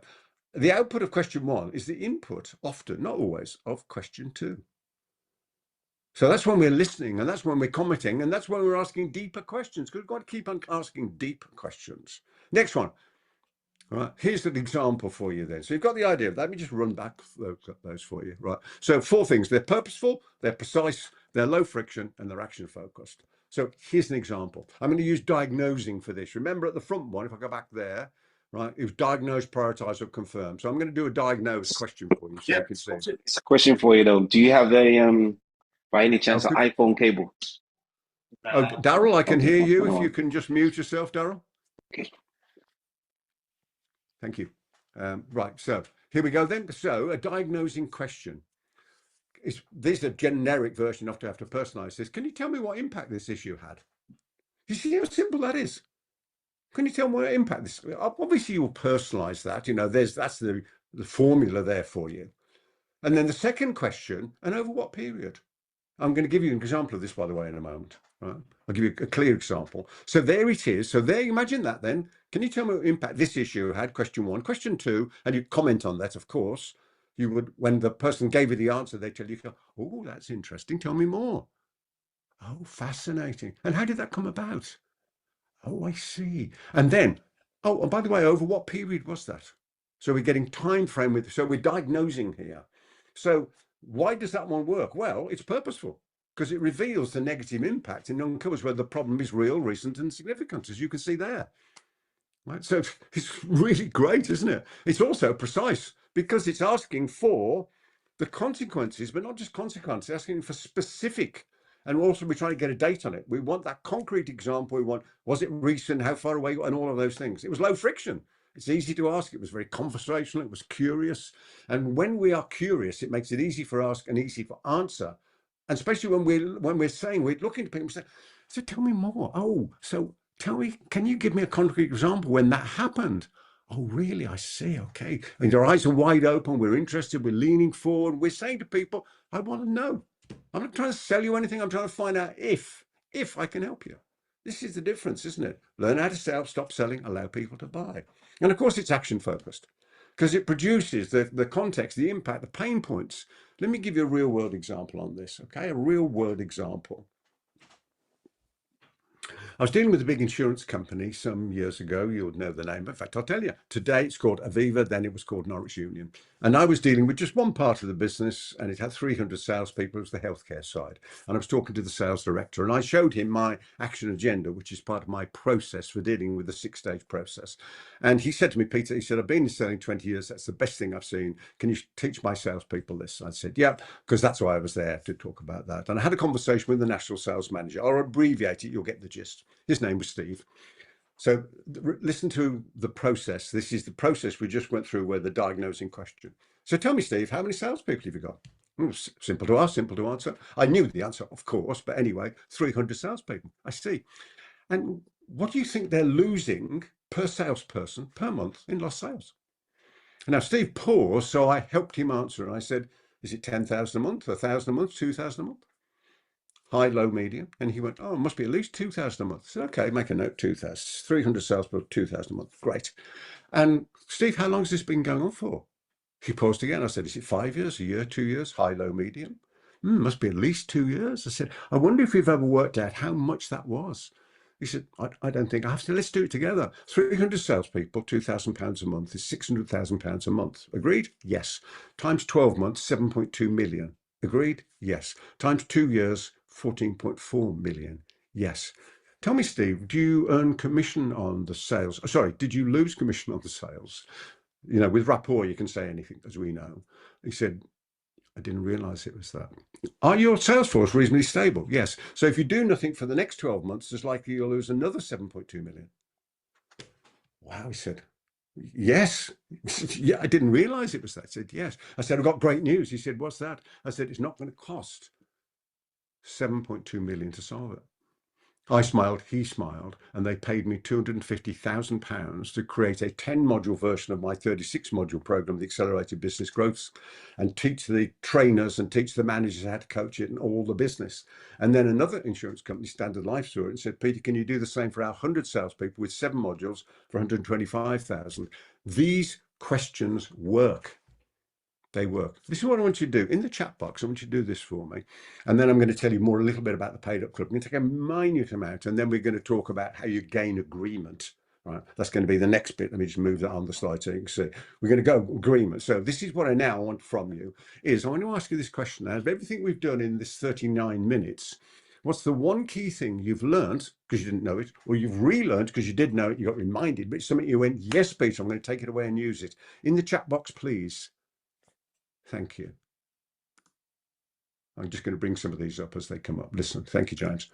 The output of question 1 is the input, often, not always, of question 2. So that's when we're listening, and that's when we're commenting, and that's when we're asking deeper questions, because we've got to keep on asking deep questions. Next one. All right, here's an example for you then. So you've got the idea. Let me just run back those for you. Right. So 4 things. They're purposeful, they're precise, they're low friction, and they're action focused. So here's an example. I'm going to use diagnosing for this. Remember at the front one, if I go back there, right, it was diagnose, prioritize, or confirm. So I'm going to do a diagnose question for you so you can see.
It's a question for you though. Do you have a by any chance an iPhone cable?
Oh, Daryl, I can hear you. If you can just mute yourself, Daryl.
Okay.
Thank you. Right, so here we go then. So a diagnosing question. This is a generic version. You have to personalize this. Can you tell me what impact this issue had? You see how simple that is? Can you tell me what impact this? Obviously, you'll personalize that. That's the formula there for you. And then the second question, and over what period? I'm going to give you an example of this, by the way, in a moment. Right? I'll give you a clear example. So there it is. So there, imagine that then. Can you tell me what impact this issue had? Question 1. Question 2, and you comment on that, of course. you would, when the person gave you the answer, they tell you, oh, that's interesting. Tell me more. Oh, fascinating. And how did that come about? Oh, I see. And then, oh, and by the way, over what period was that? So we're getting time frame with, so we're diagnosing here. So why does that one work? Well, it's purposeful because it reveals the negative impact and uncovers whether the problem is real, recent, and significant, as you can see there. Right? So it's really great, isn't it? It's also precise because it's asking for the consequences, but not just consequences, asking for specific. And also, we're trying to get a date on it. We want that concrete example. We want, was it recent? How far away? And all of those things. It was low friction. It's easy to ask. It was very conversational. It was curious. And when we are curious, it makes it easy for ask and easy for answer. And especially when we're saying, we're looking to people and say, so tell me more. Oh, so tell me, can you give me a concrete example when that happened? Oh, really? I see. Okay. And your eyes are wide open. We're interested. We're leaning forward. We're saying to people, I want to know. I'm not trying to sell you anything. I'm trying to find out if I can help you. This is the difference, isn't it? Learn how to sell, stop selling, allow people to buy. And of course, it's action focused because it produces the context, the impact, the pain points. Let me give you a real world example on this. Okay. A real world example. I was dealing with a big insurance company some years ago. You would know the name. In fact, I'll tell you. Today it's called Aviva. Then it was called Norwich Union. And I was dealing with just one part of the business, and it had 300 salespeople. It was the healthcare side. And I was talking to the sales director, and I showed him my action agenda, which is part of my process for dealing with the 6-stage process. And he said to me, Peter, he said, I've been in selling 20 years. That's the best thing I've seen. Can you teach my salespeople this? I said, yeah, because that's why I was there to talk about that. And I had a conversation with the national sales manager. I'll abbreviate it. You'll get the gist. His name was Steve. So listen to the process. This is the process we just went through where the diagnosing question. So tell me, Steve, how many salespeople have you got? Simple to ask, simple to answer. I knew the answer, of course, but anyway, 300 salespeople. I see. And what do you think they're losing per salesperson per month in lost sales? And now Steve paused, so I helped him answer. And I said, is it 10,000 a month, 1,000 a month, 2,000 a month? High, low, medium. And he went, oh, it must be at least 2,000 a month. I said, okay, make a note, 2,000. 300 sales per 2,000 a month. Great. And Steve, how long has this been going on for? He paused again. I said, is it 5 years, a year, 2 years? High, low, medium? Must be at least 2 years. I said, I wonder if you've ever worked out how much that was. He said, I don't think I have to. Let's do it together. 300 salespeople, £2,000 a month is £600,000 a month. Agreed? Yes. Times 12 months, 7.2 million. Agreed? Yes. Times 2 years, 14.4 million. Yes. Tell me, Steve, do you earn commission on the sales? Sorry, did you lose commission on the sales? You know, with rapport, you can say anything, as we know. He said, I didn't realize it was that. Are your sales force reasonably stable? Yes. So if you do nothing for the next 12 months, there's likely you'll lose another 7.2 million. Wow, he said. Yes. Yeah, I didn't realize it was that. I said, yes. I said, I've got great news. He said, what's that? I said, it's not going to cost 7.2 million to solve it. I smiled, he smiled, and they paid me £250,000 to create a 10-module version of my 36-module program, the Accelerated Business Growth, and teach the trainers and teach the managers how to coach it and all the business. And then another insurance company, Standard Life, saw it and said, Peter, can you do the same for our 100 salespeople with 7 modules for 125,000? These questions work. They work. This is what I want you to do. In the chat box, I want you to do this for me. And then I'm going to tell you more a little bit about the paid up club. I'm going to take a minute amount, and then we're going to talk about how you gain agreement. Right? That's going to be the next bit. Let me just move that on the slide so you can see. We're going to go agreement. So this is what I now want from you is I want to ask you this question now. Of everything we've done in this 39 minutes, what's the one key thing you've learned because you didn't know it, or you've relearned because you did know it, you got reminded, but it's something you went, yes, Peter, I'm going to take it away and use it. In the chat box, please. Thank you. I'm just going to bring some of these up as they come up. Listen, thank you, James.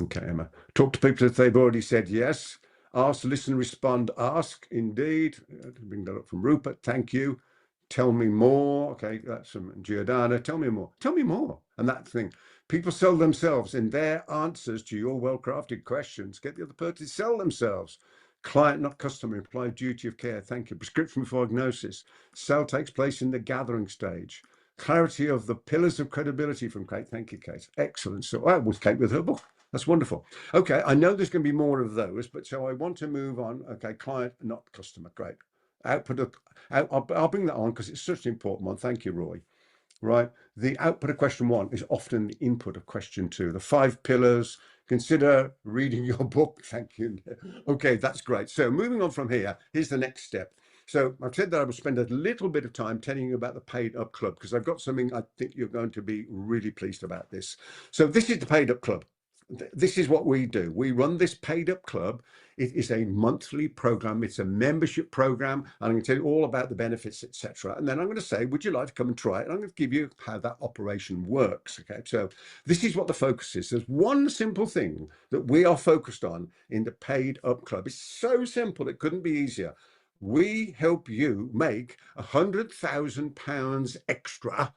Okay, Emma. Talk to people if they've already said yes. Ask, listen, respond, ask. Indeed. Bring that up from Rupert. Thank you. Tell me more. Okay, that's from Giordana. Tell me more. Tell me more. And that thing. People sell themselves in their answers to your well-crafted questions. Get the other person to sell themselves. Client, not customer, implied duty of care. Thank you. Prescription before diagnosis. Sell takes place in the gathering stage. Clarity of the pillars of credibility from Kate. Thank you, Kate. Excellent. So I was Kate with her book. That's wonderful. Okay, I know there's going to be more of those, but so I want to move on. Okay, client, not customer. Great. output of, I'll bring that on because it's such an important one. Thank you, Roy. Right. The output of question 1 is often the input of question 2. The 5 pillars. Consider reading your book. Thank you. Okay, that's great. So moving on from here, here's the next step. So I've said that I will spend a little bit of time telling you about the Paid Up Club because I've got something I think you're going to be really pleased about this. So this is the Paid Up Club. This is what we do. We run this Paid Up Club. It is a monthly program. It's a membership program. And I'm going to tell you all about the benefits, etc. And then I'm going to say, would you like to come and try it? And I'm going to give you how that operation works. Okay. So this is what the focus is. There's one simple thing that we are focused on in the Paid Up Club. It's so simple. It couldn't be easier. We help you make £100,000 extra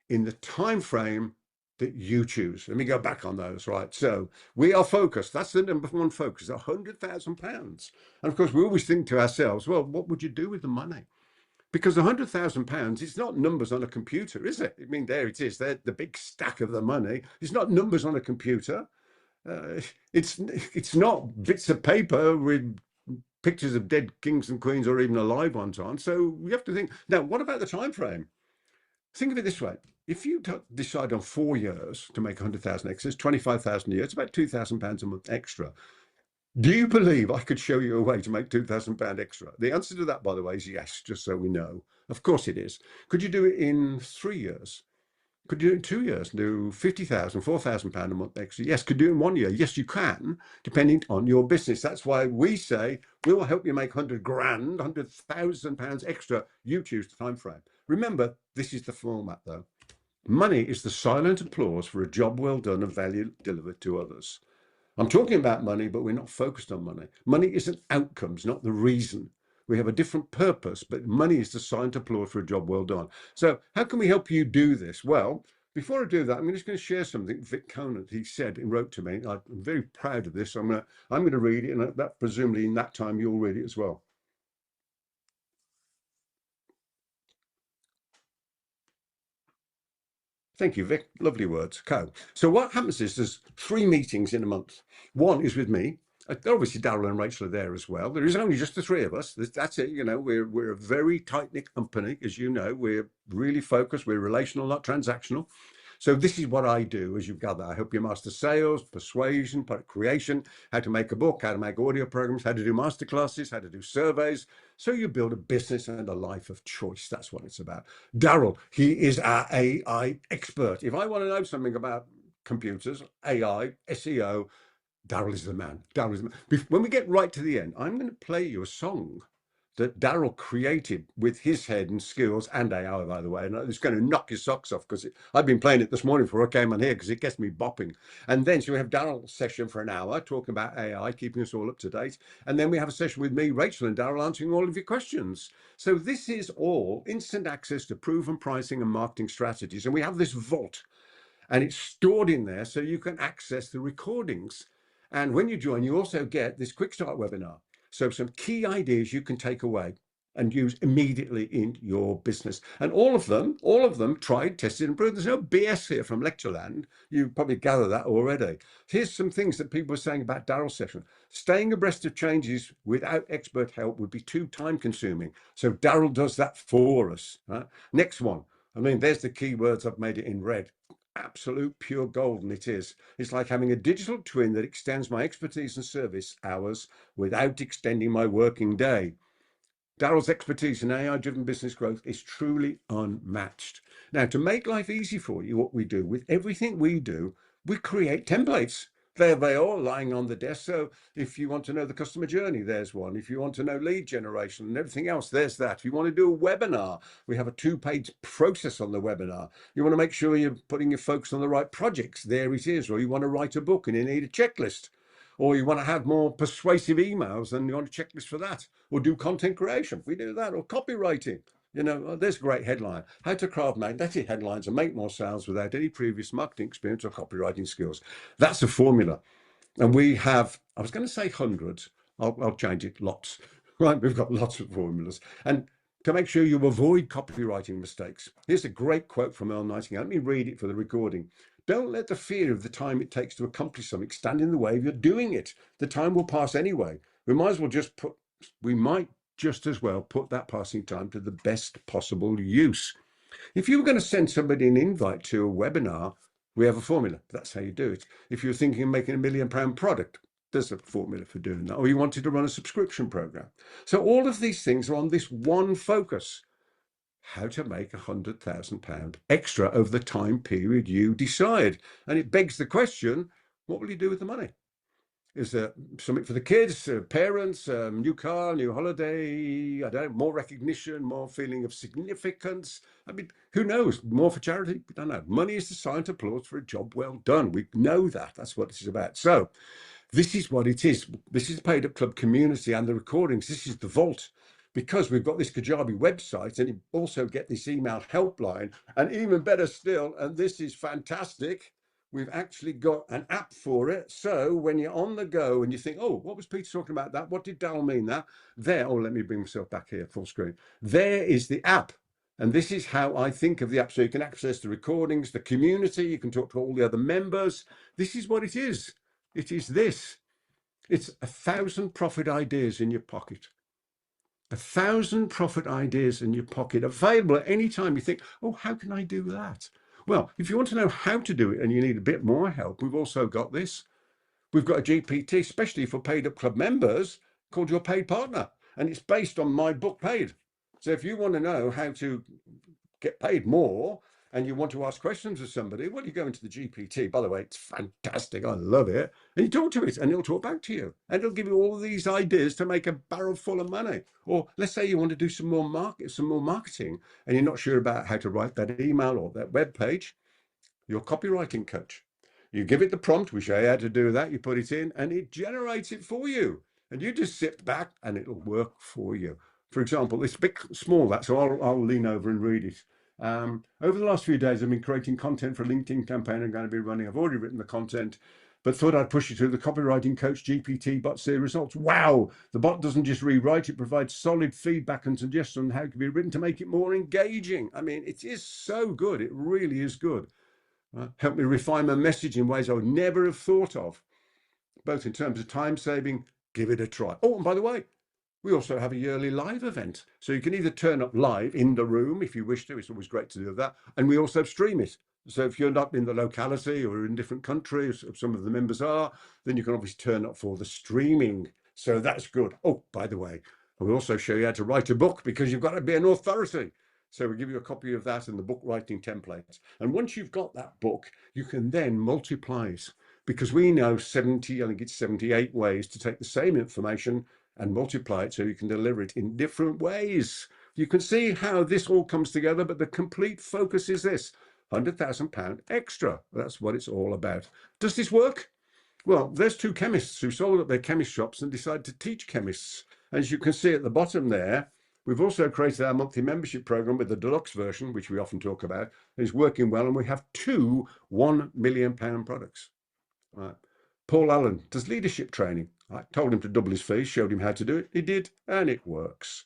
in the time frame that you choose. Let me go back on those, right? So we are focused. That's the number one focus, £100,000. And of course, we always think to ourselves, well, what would you do with the money? Because £100,000, it's not numbers on a computer, is it? I mean, there it is. They're the big stack of the money. It's not numbers on a computer. It's not bits of paper with pictures of dead kings and queens or even alive ones on. So we have to think, now, what about the time frame? Think of it this way. If you decide on 4 years to make 100,000 extra, it's 25,000 a year, it's about £2,000 a month extra. Do you believe I could show you a way to make £2,000 extra? The answer to that, by the way, is yes, just so we know. Of course it is. Could you do it in 3 years? Could you do it in 2 years, do 50,000, £4,000 a month extra? Yes. Could you do it in 1 year? Yes, you can, depending on your business. That's why we say we will help you make 100 grand, £100,000 extra. You choose the time frame. Remember, this is the format though. Money is the silent applause for a job well done and value delivered to others. I'm talking about money, but we're not focused on money. Money isn't outcomes, not the reason. We have a different purpose, but money is the silent applause for a job well done. So how can we help you do this? Well, before I do that, I'm just going to share something Vic Conant, he said and wrote to me. I'm very proud of this. I'm going to read it, and that presumably in that time you'll read it as well. Thank you, Vic. Lovely words. So what happens is there's 3 meetings in a month. One is with me. Obviously, Daryl and Rachel are there as well. There is only just the 3 of us. That's it. You know, we're a very tight-knit company, as you know. We're really focused. We're relational, not transactional. So this is what I do, as you gather. I help you master sales, persuasion, product creation, how to make a book, how to make audio programs, how to do masterclasses, how to do surveys. So you build a business and a life of choice. That's what it's about. Daryl, he is our AI expert. If I want to know something about computers, AI, SEO, Daryl is the man. Daryl is the man. When we get right to the end, I'm going to play you a song that Daryl created with his head and skills and AI, by the way. And it's going to knock your socks off because I've been playing it this morning before I came on here because it gets me bopping. And then so we have Daryl's session for an hour talking about AI, keeping us all up to date. And then we have a session with me, Rachel, and Daryl answering all of your questions. So this is all instant access to proven pricing and marketing strategies. And we have this vault and it's stored in there so you can access the recordings. And when you join, you also get this quick start webinar. So some key ideas you can take away and use immediately in your business. And all of them tried, tested, and proved. There's no BS here from Lectureland. You probably gather that already. Here's some things that people are saying about Daryl's session. Staying abreast of changes without expert help would be too time consuming. So Daryl does that for us. Right? Next one. I mean, there's the key words. I've made it in red. Absolute pure gold, and it is. It's like having a digital twin that extends my expertise and service hours without extending my working day. Daryl's expertise in AI-driven business growth is truly unmatched. Now, to make life easy for you, what we do with everything we do, we create templates. There they are lying on the desk. So if you want to know the customer journey, there's one. If you want to know lead generation and everything else, there's that. If you want to do a webinar, we have a 2-page process on the webinar. You want to make sure you're putting your focus on the right projects, there it is. Or you want to write a book and you need a checklist. Or you want to have more persuasive emails and you want a checklist for that. Or do content creation, we do that. Or copywriting. You know, there's a great headline. How to craft magnetic headlines and make more sales without any previous marketing experience or copywriting skills. That's a formula. And we have, I was going to say hundreds, I'll change it, lots. Right, we've got lots of formulas. And to make sure you avoid copywriting mistakes, here's a great quote from Earl Nightingale. Let me read it for the recording. Don't let the fear of the time it takes to accomplish something stand in the way of your doing it. The time will pass anyway. We might just as well put that passing time to the best possible use. If you were going to send somebody an invite to a webinar, we have a formula. That's how you do it. If you're thinking of making £1 million product, there's a formula for doing that. Or you wanted to run a subscription program. So all of these things are on this one focus: how to make £100,000 extra over the time period you decide. And it begs the question, what will you do with the money? Is there something for the kids, parents, new car, new holiday, I don't know, more recognition, more feeling of significance? I mean, who knows? More for charity? We don't know. Money is the silent applause for a job well done. We know that. That's what this is about. So this is what it is. This is the Paid Up Club community and the recordings. This is the vault. Because we've got this Kajabi website, and you also get this email helpline, and even better still, and this is fantastic, we've actually got an app for it. So when you're on the go and you think, oh, what was Peter talking about that? What did Dal mean that? There, oh, let me bring myself back here, full screen. There is the app. And this is how I think of the app. So you can access the recordings, the community, you can talk to all the other members. This is what it is. It is this. It's 1,000 profit ideas in your pocket. 1,000 profit ideas in your pocket, available at any time. You think, oh, how can I do that? Well, if you want to know how to do it and you need a bit more help, we've also got this. We've got a GPT, especially for Paid Up Club members, called Your Paid Partner. And it's based on my book, Paid. So if you want to know how to get paid more and you want to ask questions of somebody, well, you go into the GPT. By the way, it's fantastic. I love it. And you talk to it and it'll talk back to you. And it'll give you all of these ideas to make a barrel full of money. Or let's say you want to do some more marketing and you're not sure about how to write that email or that web page. Your copywriting coach. You give it the prompt, we show you how to do that, you put it in and it generates it for you. And you just sit back and it'll work for you. For example, it's big, small, that, so I'll lean over and read it. Over the last few days, I've been creating content for a LinkedIn campaign I'm going to be running. I've already written the content, but thought I'd push you through the copywriting coach GPT bot. See results. Wow, the bot doesn't just rewrite, it provides solid feedback and suggestions on how it can be written to make it more engaging. I mean, it is so good. It really is good. Help me refine my message in ways I would never have thought of, both in terms of time saving. Give it a try. Oh, and by the way, we also have a yearly live event. So you can either turn up live in the room if you wish to. It's always great to do that. And we also stream it. So if you're not in the locality or in different countries, some of the members are, then you can obviously turn up for the streaming. So that's good. Oh, by the way, we also show you how to write a book, because you've got to be an authority. So we give you a copy of that and the book writing templates. And once you've got that book, you can then multiply it, because we know 70, I think it's 78 ways to take the same information and multiply it so you can deliver it in different ways. You can see how this all comes together, but the complete focus is this: £100,000 extra. That's what it's all about. Does this work? Well, there's two chemists who sold up their chemist shops and decided to teach chemists. As you can see at the bottom there, we've also created our monthly membership program with the deluxe version, which we often talk about. It's working well, and we have two £1 million products. Right. Paul Allen does leadership training. I told him to double his fees, showed him how to do it. He did, and it works.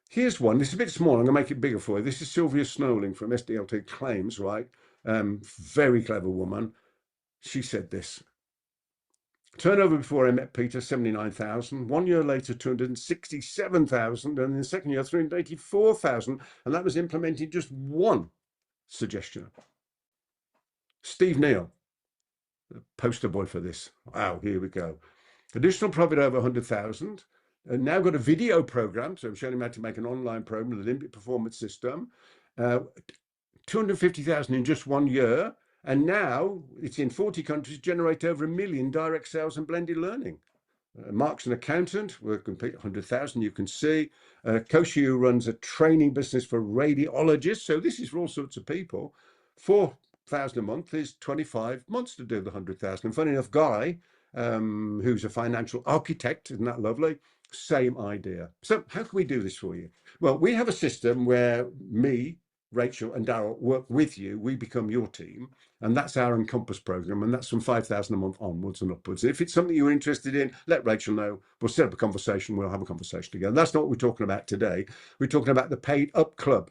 Here's one. This is a bit small. I'm going to make it bigger for you. This is Sylvia Snowling from SDLT Claims, right? Very clever woman. She said this. Turnover before I met Peter, 79,000. 1 year later, 267,000. And in the second year, 384,000. And that was implementing just one suggestion. Steve Neal, the poster boy for this. Wow, here we go. Additional profit over 100,000. And now got a video program. So I'm showing him how to make an online program with the Olympic performance system. 250,000 in just 1 year. And now it's in 40 countries, generate over 1 million direct sales and blended learning. Mark's an accountant, we're complete 100,000, you can see. Koshi, who runs a training business for radiologists. So this is for all sorts of people. 4,000 a month is 25 months to do the 100,000. And funny enough, Guy, who's a financial architect, isn't that lovely? Same idea. So how can we do this for you? Well, we have a system where me, Rachel and Daryl work with you. We become your team, and that's our Encompass program, and that's from 5,000 a month onwards and upwards. And if it's something you're interested in, let Rachel know. We'll set up a conversation. We'll have a conversation together. That's not what we're talking about today. We're talking about the Paid Up Club.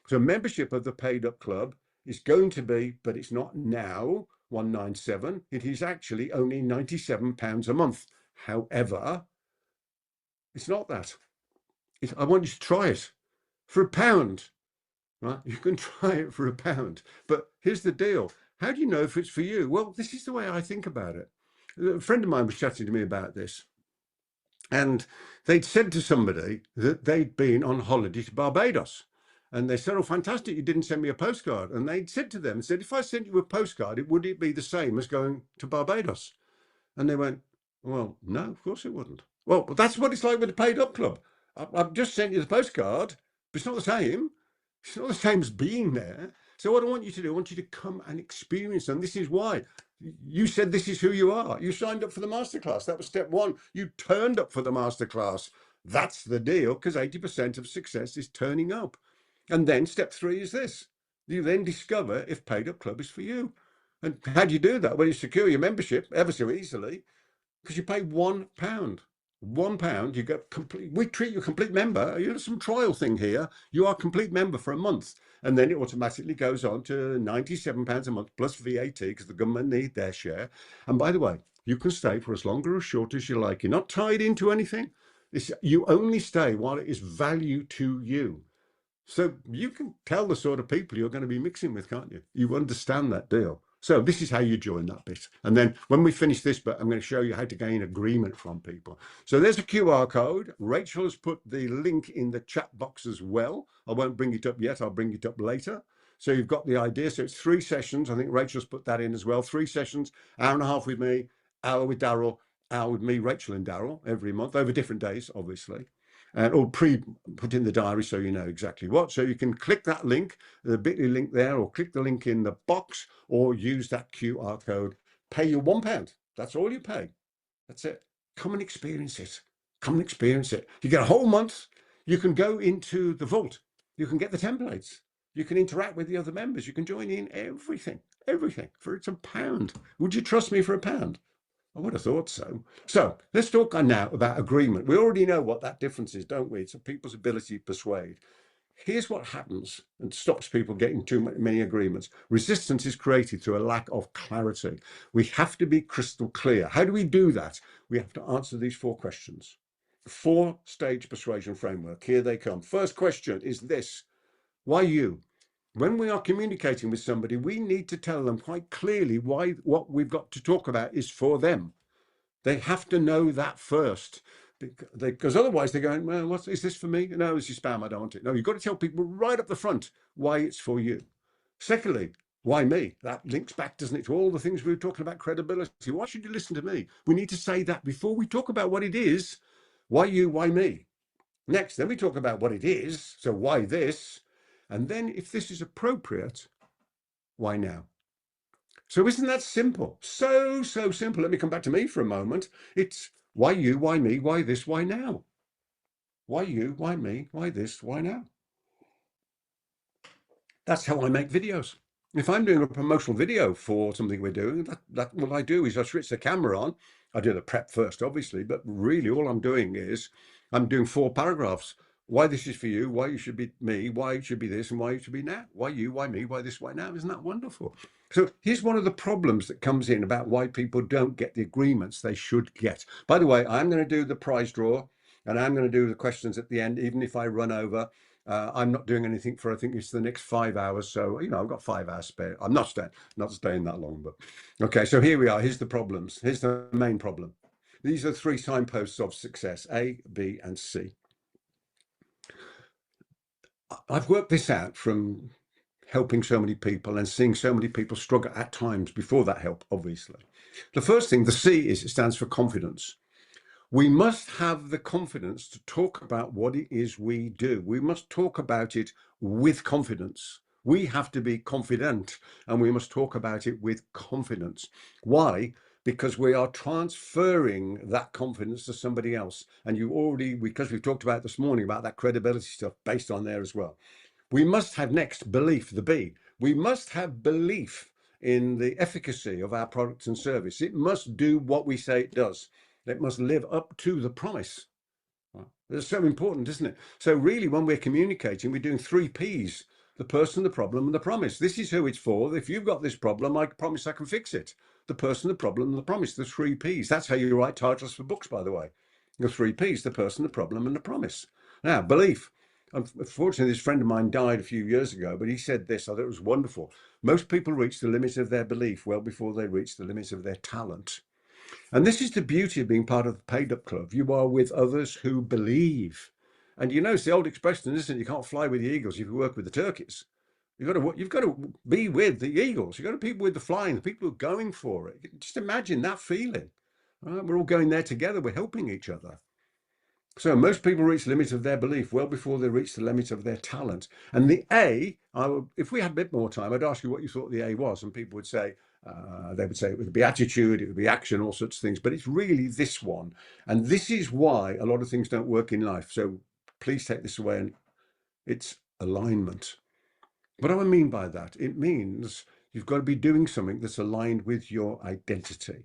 So membership of the Paid Up Club is going to be, but it's not now, 197. It is actually only £97 a month. However, it's not that. I want you to try it for £1. Right? You can try it for £1. But here's the deal. How do you know if it's for you? Well, this is the way I think about it. A friend of mine was chatting to me about this. And they'd said to somebody that they'd been on holiday to Barbados. And they said, oh, fantastic, you didn't send me a postcard. And they'd said to them, said, if I sent you a postcard, would it be the same as going to Barbados? And they went, well, no, of course it wouldn't. Well, that's what it's like with the Paid Up Club. I've just sent you the postcard, but it's not the same. It's not the same as being there. So what I want you to do, I want you to come and experience them. This is why. You said this is who you are. You signed up for the masterclass. That was step one. You turned up for the masterclass. That's the deal, because 80% of success is turning up. And then step three is this. You then discover if Paid Up Club is for you. And how do you do that? Well, you secure your membership ever so easily, because you pay £1. £1, you get complete. We treat you a complete member. You know, some trial thing here. You are a complete member for a month, and then it automatically goes on to £97 a month plus VAT, because the government need their share. And by the way, you can stay for as long or as short as you like. You're not tied into anything. You only stay while it is value to you. So you can tell the sort of people you're going to be mixing with, can't you? You understand that deal. So this is how you join that bit. And then when we finish this bit, I'm going to show you how to gain agreement from people. So there's a QR code. Rachel has put the link in the chat box as well. I won't bring it up yet. I'll bring it up later. So you've got the idea. So it's 3 sessions. I think Rachel's put that in as well. 3 sessions, hour and a half with me, hour with Daryl, hour with me, Rachel and Daryl every month, over different days, obviously. And or put in the diary so you know exactly what. So you can click that link, the bit.ly link there, or click the link in the box, or use that QR code. Pay your £1. That's all you pay. That's it. Come and experience it. Come and experience it. You get a whole month. You can go into the vault. You can get the templates. You can interact with the other members. You can join in everything for it's £1. Would you trust me for £1? I would have thought so. So let's talk now about agreement. We already know what that difference is, don't we? It's people's ability to persuade. Here's what happens and stops people getting too many agreements. Resistance is created through a lack of clarity. We have to be crystal clear. How do we do that? We have to answer these 4 questions. 4-stage persuasion framework. Here they come. First question is this: why you? When we are communicating with somebody, we need to tell them quite clearly why what we've got to talk about is for them. They have to know that first, because otherwise they're going, well, is this for me? No, this is spam. I don't want it. No, you've got to tell people right up the front why it's for you. Secondly, why me? That links back, doesn't it, to all the things we were talking about, credibility. Why should you listen to me? We need to say that before we talk about what it is. Why you? Why me? Next, then we talk about what it is. So why this? And then if this is appropriate, why now? So isn't that simple? So simple. Let me come back to me for a moment. It's why you, why me, why this, why now? Why you, why me, why this, why now? That's how I make videos. If I'm doing a promotional video for something we're doing, that what I do is I switch the camera on. I do the prep first, obviously, but really all I'm doing is I'm doing 4 paragraphs. Why this is for you, why you should be me, why it should be this, and why it should be now. Why you, why me, why this, why now. Isn't that wonderful? So here's one of the problems that comes in about why people don't get the agreements they should get. By the way, I'm going to do the prize draw, and I'm going to do the questions at the end, even if I run over. I'm not doing anything for, I think it's the next 5 hours. So, you know, I've got 5 hours spare. I'm not staying that long, but okay. So here we are. Here's the problems. Here's the main problem. These are 3 signposts of success: A, B, and C. I've worked this out from helping so many people and seeing so many people struggle at times before that help, obviously. The first thing, the C, is it stands for confidence. We must have the confidence to talk about what it is we do. We must talk about it with confidence. We have to be confident, and we must talk about it with confidence. Why? Because we are transferring that confidence to somebody else. And you already, because we've talked about this morning about that credibility stuff based on there as well. We must have next belief, the B. We must have belief in the efficacy of our product and service. It must do what we say it does. It must live up to the promise. That's so important, isn't it? So really, when we're communicating, we're doing 3 Ps: the person, the problem, and the promise. This is who it's for. If you've got this problem, I promise I can fix it. The person, the problem, and the promise, the 3 Ps. That's how you write titles for books, by the way. The 3 Ps: the person, the problem, and the promise. Now, belief. Unfortunately, this friend of mine died a few years ago, but he said this, I thought it was wonderful. Most people reach the limit of their belief well before they reach the limit of their talent. And this is the beauty of being part of the Paid Up Club. You are with others who believe. And you know, it's the old expression, isn't it? You can't fly with the eagles if you work with the turkeys. You've got to be with the eagles. You've got to be with the flying, the people who are going for it. Just imagine that feeling. Right? We're all going there together. We're helping each other. So most people reach the limit of their belief well before they reach the limit of their talent. And the A, if we had a bit more time, I'd ask you what you thought the A was, and people would say, they would say it would be attitude, it would be action, all sorts of things. But it's really this one. And this is why a lot of things don't work in life. So please take this away. And it's alignment. What do I mean by that? It means you've got to be doing something that's aligned with your identity.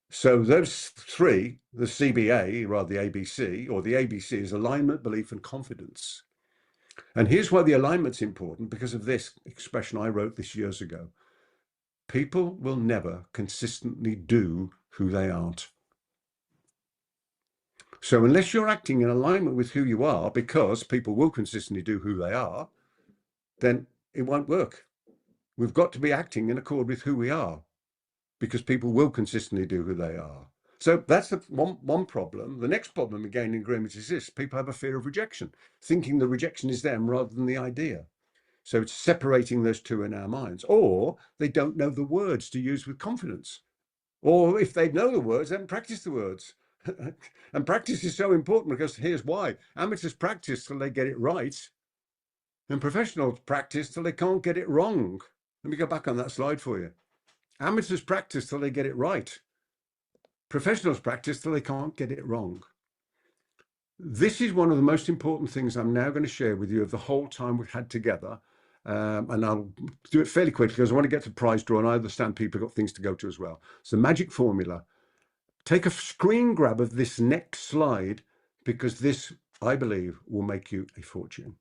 So those three, the CBA, rather the ABC, or the ABC is alignment, belief, and confidence. And here's why the alignment's important, because of this expression I wrote this years ago. People will never consistently do who they aren't. So unless you're acting in alignment with who you are, because people will consistently do who they are, then it won't work. We've got to be acting in accord with who we are, because people will consistently do who they are. So that's the one problem. The next problem, again, in agreement is this. People have a fear of rejection, thinking the rejection is them rather than the idea. So it's separating those two in our minds. Or they don't know the words to use with confidence. Or if they know the words, they haven't practiced the words. And practice is so important, because here's why. Amateurs practice till they get it right. And professionals practice till they can't get it wrong. Let me go back on that slide for you. Amateurs practice till they get it right. Professionals practice till they can't get it wrong. This is one of the most important things I'm now going to share with you of the whole time we've had together. And I'll do it fairly quickly because I want to get to prize draw, and I understand people have got things to go to as well. So magic formula. Take a screen grab of this next slide, because this, I believe, will make you a fortune.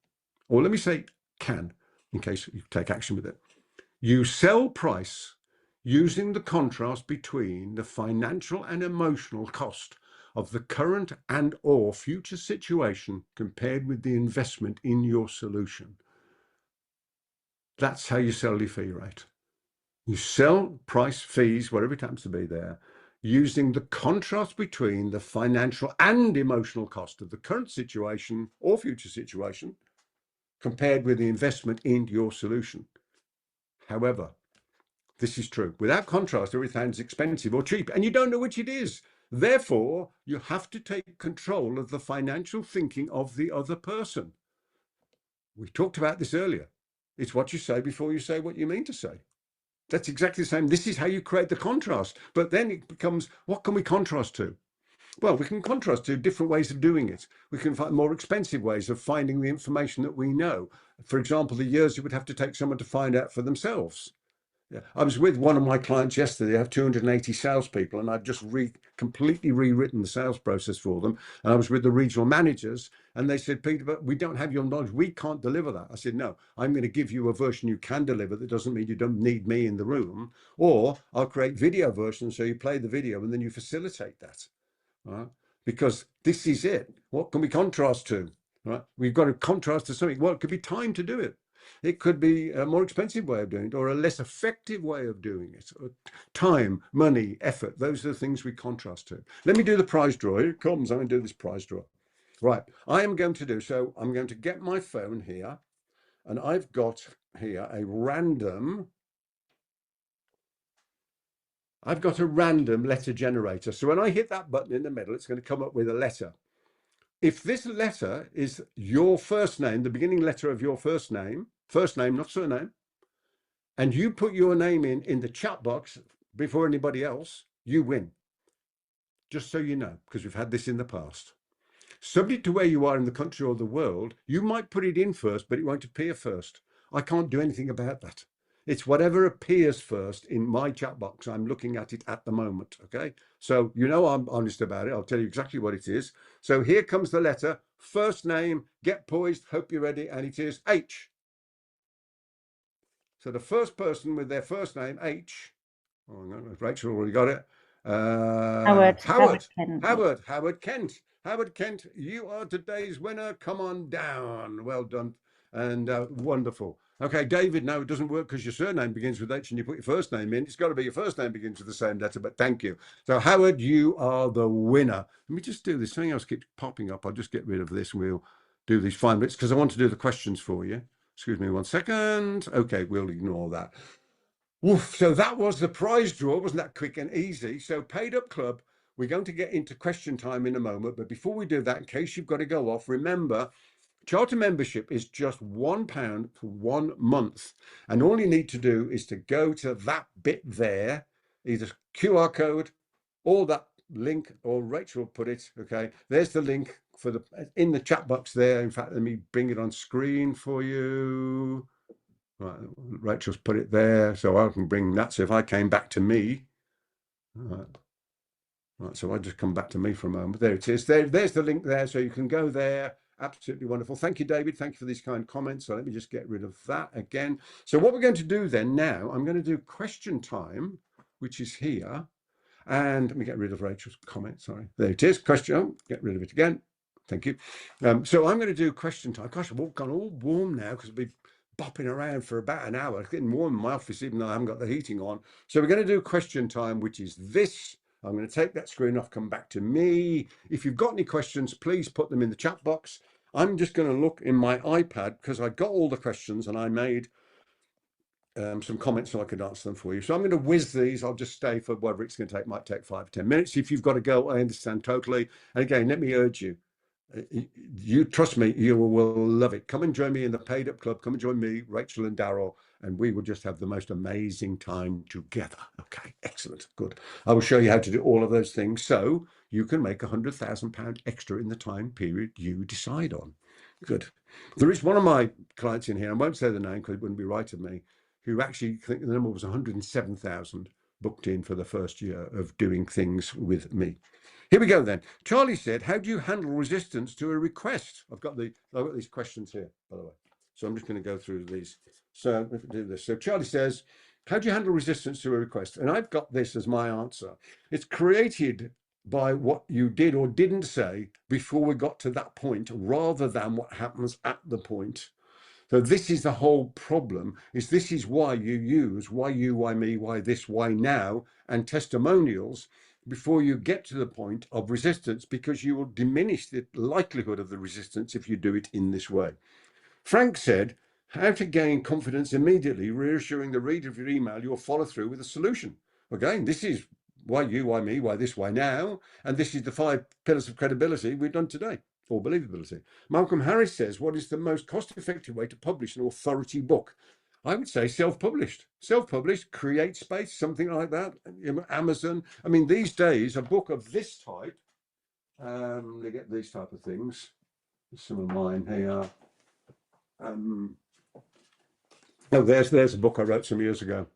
Or let me say can, in case you take action with it. You sell price using the contrast between the financial and emotional cost of the current and or future situation compared with the investment in your solution. That's how you sell your fee rate. You sell price, fees, whatever it happens to be there, using the contrast between the financial and emotional cost of the current situation or future situation compared with the investment in your solution. However, this is true. Without contrast, everything's expensive or cheap, and you don't know which it is. Therefore, you have to take control of the financial thinking of the other person. We talked about this earlier. It's what you say before you say what you mean to say. That's exactly the same. This is how you create the contrast. But then it becomes, what can we contrast to? Well, we can contrast to different ways of doing it. We can find more expensive ways of finding the information that we know. For example, the years it would have to take someone to find out for themselves. Yeah. I was with one of my clients yesterday. I have 280 salespeople, and I've just completely rewritten the sales process for them. And I was with the regional managers, and they said, Peter, but we don't have your knowledge. We can't deliver that. I said, no, I'm going to give you a version you can deliver. That doesn't mean you don't need me in the room. Or I'll create video versions so you play the video and then you facilitate that. Right? Because this is it. What can we contrast to? Right? We've got to contrast to something. Well, it could be time to do it. It could be a more expensive way of doing it, or a less effective way of doing it. Time, money, effort, those are the things we contrast to. Let me do the prize draw. Here it comes. I'm going to do this prize draw. Right, I am going to do so. I'm going to get my phone here, and I've got here a random. I've got a random letter generator. So when I hit that button in the middle, it's going to come up with a letter. If this letter is your first name, the beginning letter of your first name, not surname, and you put your name in the chat box before anybody else, you win. Just so you know, because we've had this in the past. Subject to where you are in the country or the world, you might put it in first, but it won't appear first. I can't do anything about that. It's whatever appears first in my chat box. I'm looking at it at the moment, okay? So you know I'm honest about it. I'll tell you exactly what it is. So here comes the letter. First name, get poised, hope you're ready, and it is H. So the first person with their first name, H, oh no, Rachel already got it. Howard Kent. Howard Kent, you are today's winner. Come on down. Well done. And wonderful. Okay, David, no, it doesn't work because your surname begins with H and you put your first name in. It's got to be your first name begins with the same letter, but thank you. So, Howard, you are the winner. Let me just do this. Something else keeps popping up. I'll just get rid of this and we'll do these 5 minutes because I want to do the questions for you. Excuse me 1 second. Okay, we'll ignore that. Woof. So that was the prize draw. Wasn't that quick and easy? So Paid Up Club, we're going to get into question time in a moment. But before we do that, in case you've got to go off, remember, charter membership is just £1 for 1 month. And all you need to do is to go to that bit there, either QR code or that link, or Rachel put it. Okay, there's the link for the in the chat box there. In fact, let me bring it on screen for you. Right, Rachel's put it there, so I can bring that. So if I came back to me, right, so I just come back to me for a moment. There it is. There's the link there, so you can go there. Absolutely wonderful. Thank you, David. Thank you for these kind comments. So let me just get rid of that again. So what we're going to do then now, I'm going to do question time, which is here. And let me get rid of Rachel's comment. Sorry, there it is. Question. Oh, get rid of it again. Thank you. So I'm going to do question time. Gosh, I've gone all warm now because I've been bopping around for about an hour. It's getting warm in my office, even though I haven't got the heating on. So we're going to do question time, which is this. I'm going to take that screen off, come back to me. If you've got any questions, please put them in the chat box. I'm just going to look in my iPad because I got all the questions and I made some comments so I could answer them for you. So I'm going to whiz these. I'll just stay for whatever it's going to take. Might take 5 or 10 minutes. If you've got to go, I understand totally. And again, let me urge you. You trust me, you will love it. Come and join me in the Paid Up Club. Come and join me, Rachel and Daryl, and we will just have the most amazing time together. Okay, excellent, good. I will show you how to do all of those things so you can make £100,000 extra in the time period you decide on. Good. There is one of my clients in here, I won't say the name because it wouldn't be right of me, who actually, I think the number was 107,000 booked in for the first year of doing things with me. Here we go then. Charlie said, how do you handle resistance to a request? I've got these questions here, by the way. So I'm just going to go through these. So let's do this. So Charlie says, how do you handle resistance to a request? And I've got this as my answer. It's created by what you did or didn't say before we got to that point, rather than what happens at the point. So this is the whole problem, is this is why you use why you, why me, why this, why now, and testimonials before you get to the point of resistance, because you will diminish the likelihood of the resistance if you do it in this way. Frank said, how to gain confidence immediately, reassuring the reader of your email you'll follow through with a solution. Again, this is why you, why me, why this, why now, and this is the 5 pillars of credibility we've done today, or believability. Malcolm Harris says, what is the most cost-effective way to publish an authority book? I would say self-published. Self-published, create space, something like that. Amazon. I mean, these days, a book of this type, they get these type of things. Some of mine here. Oh, there's a book I wrote some years ago.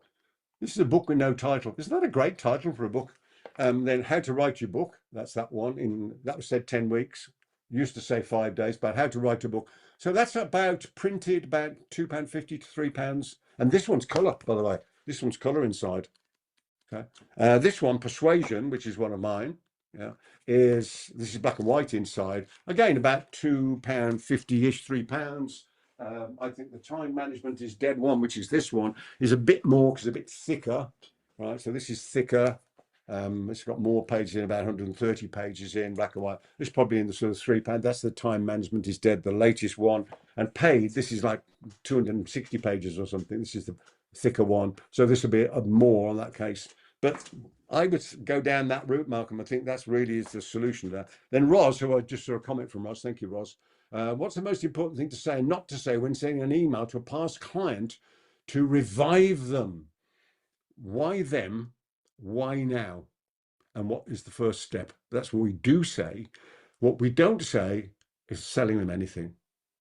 This is a book with no title. Isn't that a great title for a book? Then How to Write Your Book. That's that one. That was said 10 weeks. Used to say 5 days, but how to write a book. So that's about printed about £2.50 to £3. And this one's colour, by the way. This one's colour inside. Okay. This one, Persuasion, which is one of mine, this is black and white inside. Again, about £2.50-ish, £3. I think the time management is dead one, which is this one, is a bit more because it's a bit thicker, right? So this is thicker. It's got more pages in, about 130 pages in black and white. It's probably in the sort of £3. That's the time management is dead, the latest one. And paid, this is like 260 pages or something. This is the thicker one. So this will be more on that case. But I would go down that route, Malcolm. I think that's really is the solution there. Then Roz, who I just saw a comment from Roz. Thank you, Roz. What's the most important thing to say and not to say when sending an email to a past client to revive them? Why them? Why now? And what is the first step? That's what we do say. What we don't say is selling them anything.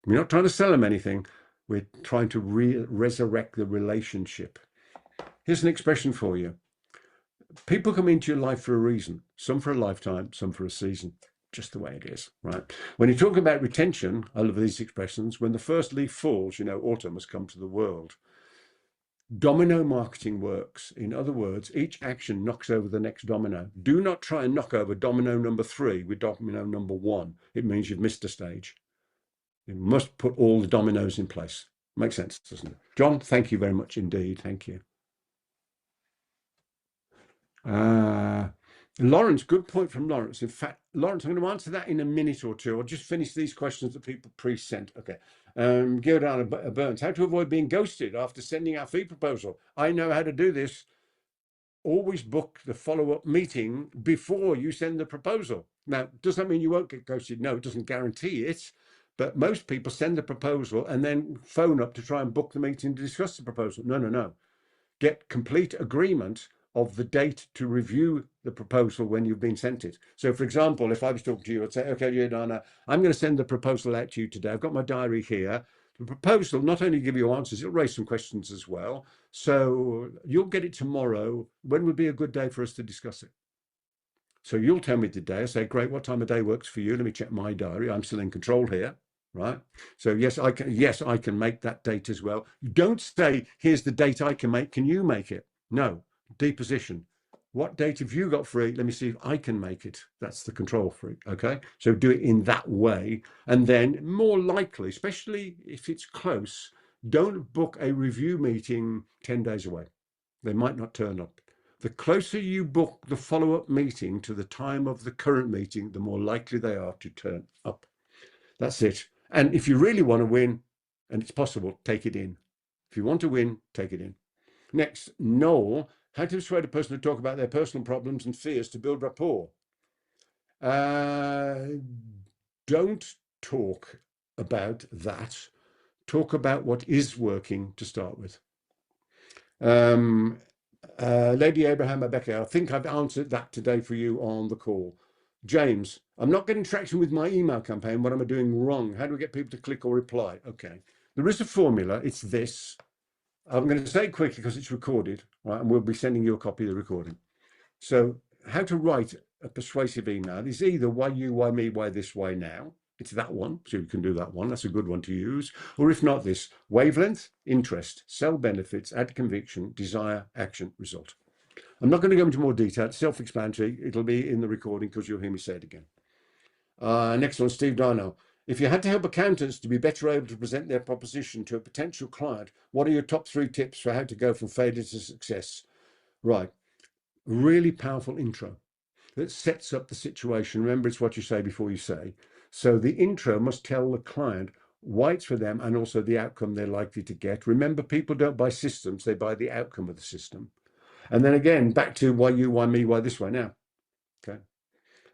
We're not trying to sell them anything. We're trying to resurrect the relationship. Here's an expression for you. People come into your life for a reason, some for a lifetime, some for a season, just the way it is, right? When you talk about retention, I love these expressions. When the first leaf falls, you know autumn has come to the world. Domino marketing works. In other words, each action knocks over the next domino. Do not try and knock over domino number 3 with domino number 1. It means you've missed a stage. You must put all the dominoes in place. Makes sense, doesn't it? John, thank you very much indeed. Thank you. Lawrence, good point from Lawrence. In fact, Lawrence, I'm going to answer that in a minute or two. I'll just finish these questions that people pre-sent. Okay. Giordano Burns, how to avoid being ghosted after sending our fee proposal. I know how to do this. Always book the follow-up meeting before you send the proposal. Now, does that mean you won't get ghosted? No, it doesn't guarantee it. But most people send the proposal and then phone up to try and book the meeting to discuss the proposal. No, no, no. Get complete agreement of the date to review the proposal when you've been sent it. So, for example, if I was talking to you, I'd say, okay, Giordana, I'm going to send the proposal out to you today. I've got my diary here. The proposal not only give you answers, it'll raise some questions as well. So you'll get it tomorrow. When would be a good day for us to discuss it? So you'll tell me the day. I say, great, what time of day works for you? Let me check my diary. I'm still in control here, right? So yes, I can make that date as well. You don't say, here's the date I can make. Can you make it? No, deposition. What date have you got free? Let me see if I can make it. That's the control freak, okay? So do it in that way. And then more likely, especially if it's close, don't book a review meeting 10 days away. They might not turn up. The closer you book the follow-up meeting to the time of the current meeting, the more likely they are to turn up. That's it. And if you really want to win, and it's possible, take it in. If you want to win, take it in. Next, Noel, how to persuade a person to talk about their personal problems and fears to build rapport. Don't talk about that. Talk about what is working to start with. Lady Abraham Rebecca, I think I've answered that today for you on the call. James, I'm not getting traction with my email campaign. What am I doing wrong? How do we get people to click or reply? Okay, there is a formula. It's this. I'm going to say it quickly because it's recorded, right? And we'll be sending you a copy of the recording. So how to write a persuasive email is either why you, why me, why this, why now. It's that one, so you can do that one. That's a good one to use. Or if not this, wavelength, interest, sell benefits, add conviction, desire, action, result. I'm not going to go into more detail. It's self-explanatory. It'll be in the recording because you'll hear me say it again. Next one, Steve Darnell. If you had to help accountants to be better able to present their proposition to a potential client, what are your top 3 tips for how to go from failure to success? Right. Really powerful intro that sets up the situation. Remember, it's what you say before you say. So the intro must tell the client why it's for them and also the outcome they're likely to get. Remember, people don't buy systems, they buy the outcome of the system. And then again, back to why you, why me, why this, why now. Okay.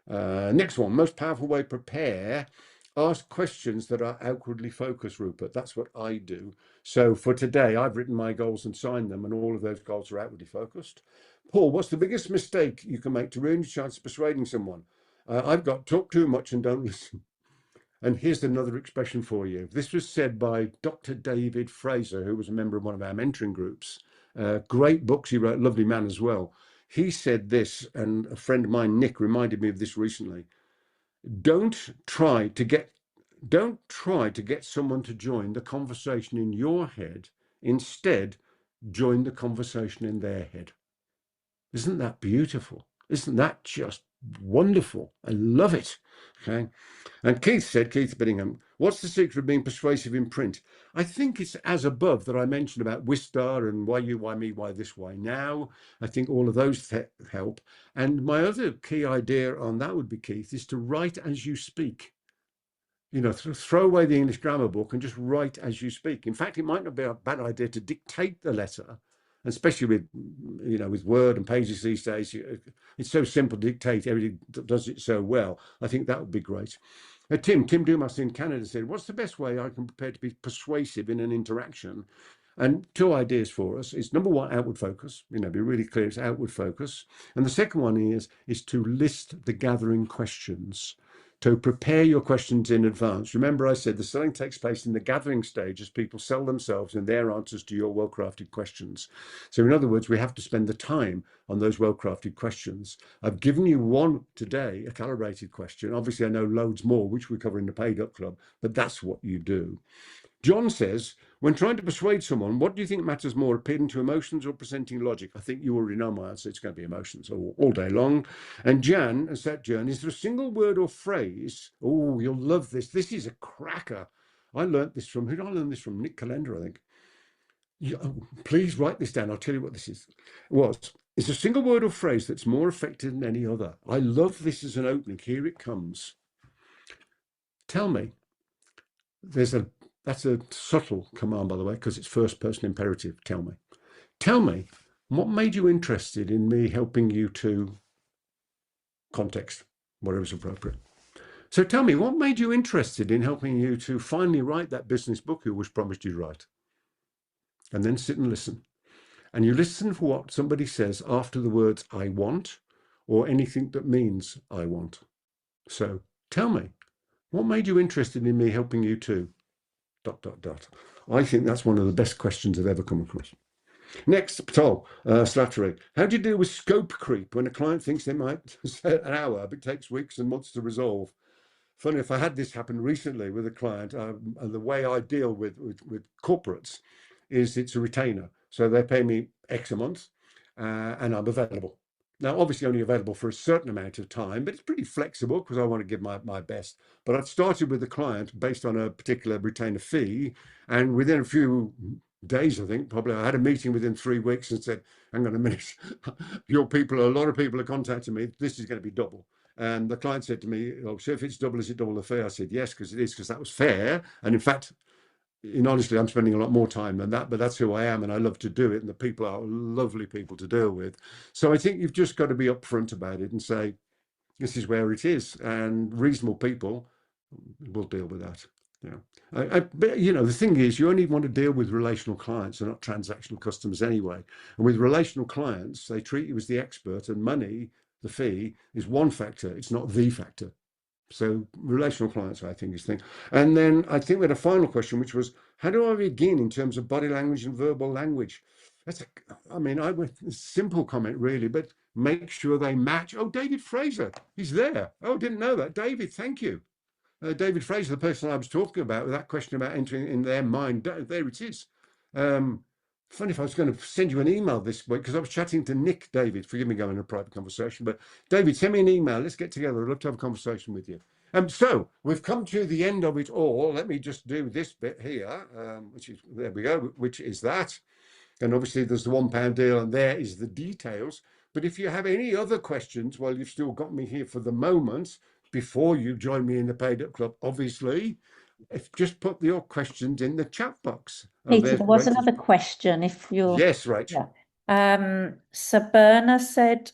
Next one, most powerful way to prepare. Ask questions that are outwardly focused, Rupert. That's what I do. So for today, I've written my goals and signed them, and all of those goals are outwardly focused. Paul, what's the biggest mistake you can make to ruin your chance of persuading someone? I've got talk too much and don't listen. And here's another expression for you. This was said by Dr. David Fraser, who was a member of one of our mentoring groups. Great books he wrote, lovely man as well. He said this, and a friend of mine, Nick, reminded me of this recently. Don't try to get someone to join the conversation in your head. Instead, join the conversation in their head. Isn't that beautiful? Isn't that just wonderful? I love it. Okay. And Keith Binningham, what's the secret of being persuasive in print? I think it's as above that I mentioned about Wistar and why you, why me, why this, why now. I think all of those help. And my other key idea on that would be, Keith, is to write as you speak. You know, throw away the English grammar book and just write as you speak. In fact, it might not be a bad idea to dictate the letter, especially with, you know, with Word and Pages these days. It's so simple to dictate. Everybody does it so well. I think that would be great. Tim Dumas in Canada said, what's the best way I can prepare to be persuasive in an interaction? And 2 ideas for us is, number 1, outward focus. You know, be really clear, it's outward focus. And the second one is to list the gathering questions. To prepare your questions in advance. Remember, I said the selling takes place in the gathering stage as people sell themselves and their answers to your well-crafted questions. So in other words, we have to spend the time on those well-crafted questions. I've given you one today, a calibrated question. Obviously, I know loads more, which we cover in the Paid Up Club, but that's what you do. John says, when trying to persuade someone, what do you think matters more, appealing to emotions or presenting logic? I think you already know my answer. It's going to be emotions all day long. And Jan, is there a single word or phrase? Oh, you'll love this. This is a cracker. I learned this from, who did I learn this from? Nick Calendar, I think. Please write this down. I'll tell you what this is. It's a single word or phrase that's more effective than any other. I love this as an opening. Here it comes. Tell me. That's a subtle command, by the way, because it's first person imperative. Tell me. Tell me, what made you interested in me helping you to context, whatever's appropriate. So tell me, what made you interested in helping you to finally write that business book you was promised you'd write? And then sit and listen. And you listen for what somebody says after the words I want or anything that means I want. So tell me, what made you interested in me helping you to ... I think that's one of the best questions I've ever come across. Next, Patel Slattery. How do you deal with scope creep when a client thinks they might say an hour, but it takes weeks and months to resolve? Funny, if I had this happen recently with a client, and the way I deal with corporates is it's a retainer. So they pay me X a month and I'm available. Now, obviously only available for a certain amount of time, but it's pretty flexible because I want to give my best. But I'd started with the client based on a particular retainer fee. And within a few days, I think, probably I had a meeting within 3 weeks and said, hang on a minute, a lot of people are contacting me. This is going to be double. And the client said to me, oh, so if it's double, is it double the fee? I said, yes, because it is, because that was fair. And in fact, honestly, I'm spending a lot more time than that, but that's who I am and I love to do it. And the people are lovely people to deal with. So I think you've just got to be upfront about it and say, this is where it is. And reasonable people will deal with that. Yeah. But, the thing is, you only want to deal with relational clients and not transactional customers anyway. And with relational clients, they treat you as the expert, and money, the fee, is one factor. It's not the factor. So relational clients, I think, is the thing. And then I think we had a final question, which was, how do I begin in terms of body language and verbal language? I went a simple comment really, but make sure they match. Oh, David Fraser, he's there. Oh, didn't know that. David, thank you. David Fraser, the person I was talking about with that question about entering in their mind. There it is. Funny if I was going to send you an email this week because I was chatting to Nick, David. Forgive me going in a private conversation, but David, send me an email. Let's get together. I'd love to have a conversation with you. So we've come to the end of it all. Let me just do this bit here, there we go, which is that. And obviously there's the £1 deal and there is the details. But if you have any other questions, well, you've still got me here for the moment before you join me in the Paid Up Club, obviously. Just put your questions in the chat box.
Peter, there was another question. If you're
yes, right.
Yeah. Saberna said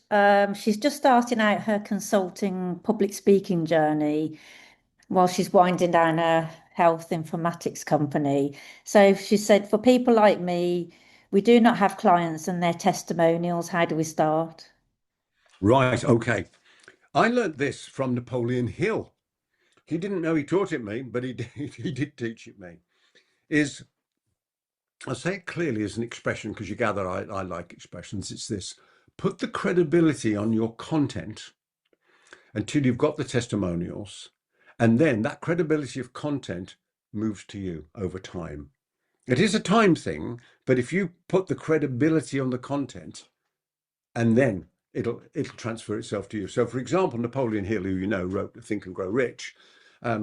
she's just starting out her consulting public speaking journey while she's winding down her health informatics company. So she said, for people like me, we do not have clients and their testimonials. How do we start?
Right. Okay. I learned this from Napoleon Hill. He didn't know he taught it me, but he did teach it me. I'll say it clearly as an expression because you gather I like expressions. It's this: put the credibility on your content until you've got the testimonials, and then that credibility of content moves to you over time. It is a time thing, but if you put the credibility on the content, and then it'll transfer itself to you. So, for example, Napoleon Hill, who wrote Think and Grow Rich,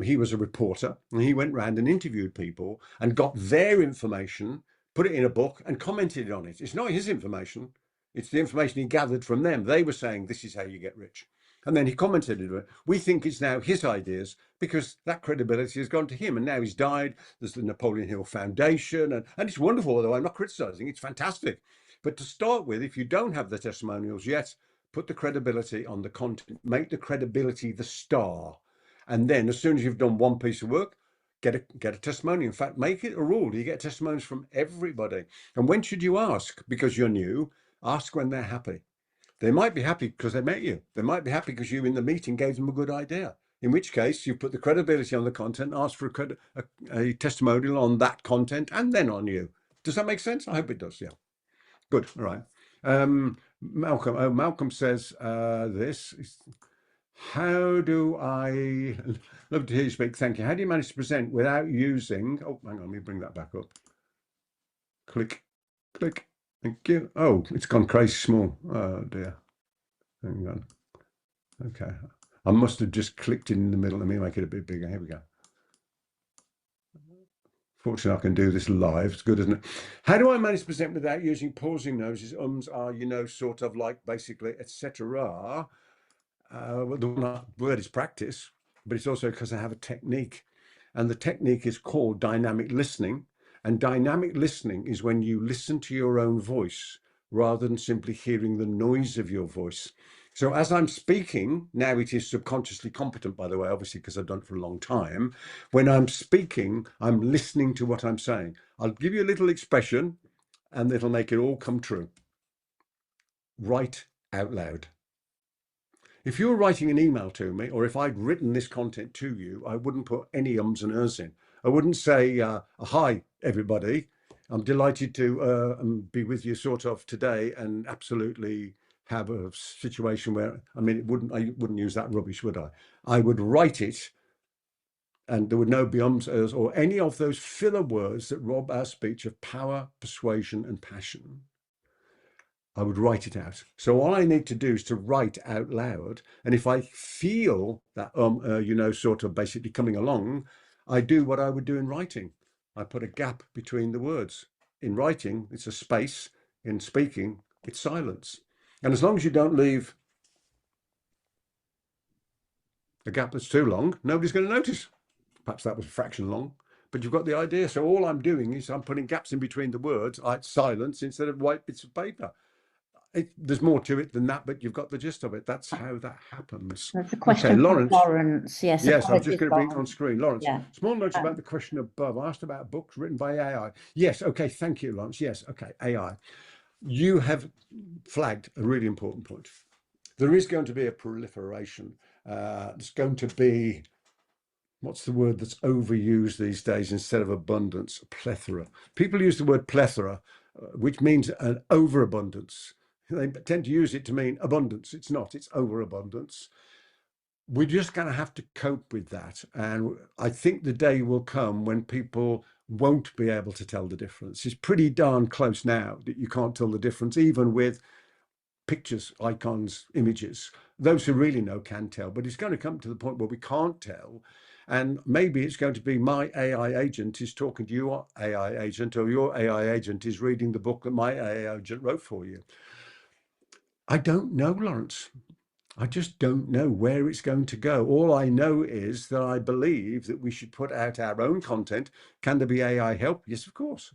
he was a reporter and he went around and interviewed people and got their information, put it in a book and commented on it. It's not his information. It's the information he gathered from them. They were saying, this is how you get rich. And then he commented on it. We think it's now his ideas because that credibility has gone to him. And now he's died. There's the Napoleon Hill Foundation. And it's wonderful, although I'm not criticizing. It's fantastic. But to start with, if you don't have the testimonials yet, put the credibility on the content. Make the credibility the star. And then as soon as you've done one piece of work, get a testimony. In fact, make it a rule. You get testimonies from everybody. And when should you ask? Because you're new. Ask when they're happy. They might be happy because they met you. They might be happy because you in the meeting gave them a good idea. In which case, you put the credibility on the content, ask for a testimonial on that content, and then on you. Does that make sense? I hope it does, yeah. Good, all right. Malcolm says this. How do I, love to hear you speak, thank you. How do you manage to present without using, oh, hang on, let me bring that back up. Click, click, thank you. Oh, it's gone crazy small. Oh dear. Hang on. Okay. I must have just clicked in the middle. Let me make it a bit bigger. Here we go. Fortunately, I can do this live. It's good, isn't it? How do I manage to present without using pausing noses, ums, are, you know, sort of like basically, etc. Well, the word is practice, but it's also because I have a technique. And the technique is called dynamic listening. And dynamic listening is when you listen to your own voice rather than simply hearing the noise of your voice. So as I'm speaking, now it is subconsciously competent, by the way, obviously, because I've done it for a long time. When I'm speaking, I'm listening to what I'm saying. I'll give you a little expression and it'll make it all come true. Write out loud. If you were writing an email to me, or if I'd written this content to you, I wouldn't put any ums and ers in. I wouldn't say, hi, everybody. I'm delighted to be with you sort of today and absolutely have a situation where, I mean, I wouldn't use that rubbish, would I? I would write it and there would no be ums, ers, or any of those filler words that rob our speech of power, persuasion, and passion. I would write it out. So all I need to do is to write out loud. And if I feel that, you know, sort of basically coming along, I do what I would do in writing. I put a gap between the words. In writing, it's a space. In speaking, it's silence. And as long as you don't leave a gap that's too long, nobody's going to notice. Perhaps that was a fraction long, but you've got the idea. So all I'm doing is I'm putting gaps in between the words, like silence, instead of white bits of paper. There's more to it than that, but you've got the gist of it. That's how that happens.
There's a question from
Lawrence.
Lawrence. Yes,
Yes, I was just
apologies,
going to bring it on
Lawrence.
screen. Lawrence,
Yeah.
small notes about the question above. I asked about books written by AI. Yes, okay, thank you, Lawrence. Yes, okay, AI. You have flagged a really important point. There is going to be a proliferation. There's going to be, what's the word that's overused these days instead of abundance? Plethora. People use the word plethora, which means an overabundance. They tend to use it to mean abundance. It's not, it's overabundance. We're just going to have to cope with that. And I think the day will come when people won't be able to tell the difference. It's pretty darn close now that you can't tell the difference, even with pictures, icons, images. Those who really know can tell, but it's going to come to the point where we can't tell. And maybe it's going to be my AI agent is talking to your AI agent, or your AI agent is reading the book that my AI agent wrote for you. I don't know, Lawrence. I just don't know where it's going to go. All I know is that I believe that we should put out our own content. Can there be AI help? Yes, of course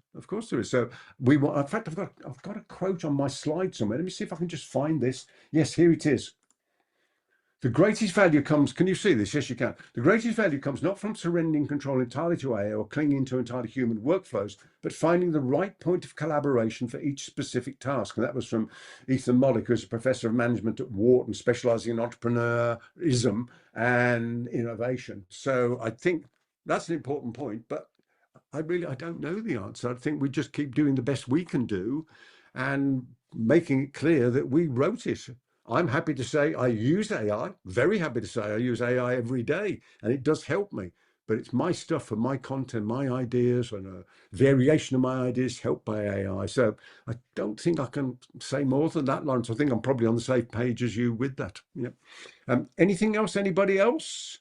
there is. So we want. In fact, I've got a quote on my slide somewhere. Let me see if I can just find this. Yes, here it is. The greatest value comes, can you see this? Yes, you can. The greatest value comes not from surrendering control entirely to AI or clinging to entirely human workflows, but finding the right point of collaboration for each specific task. And that was from Ethan Mollick, who's a professor of management at Wharton, specializing in entrepreneurism and innovation. So I think that's an important point, but I don't know the answer. I think we just keep doing the best we can do and making it clear that we wrote it. I'm happy to say I use AI, very happy to say I use AI every day, and it does help me. But it's my stuff and my content, my ideas, and a variation of my ideas helped by AI. So I don't think I can say more than that, Lawrence. I think I'm probably on the same page as you with that. Yeah. Anything else? Anybody else?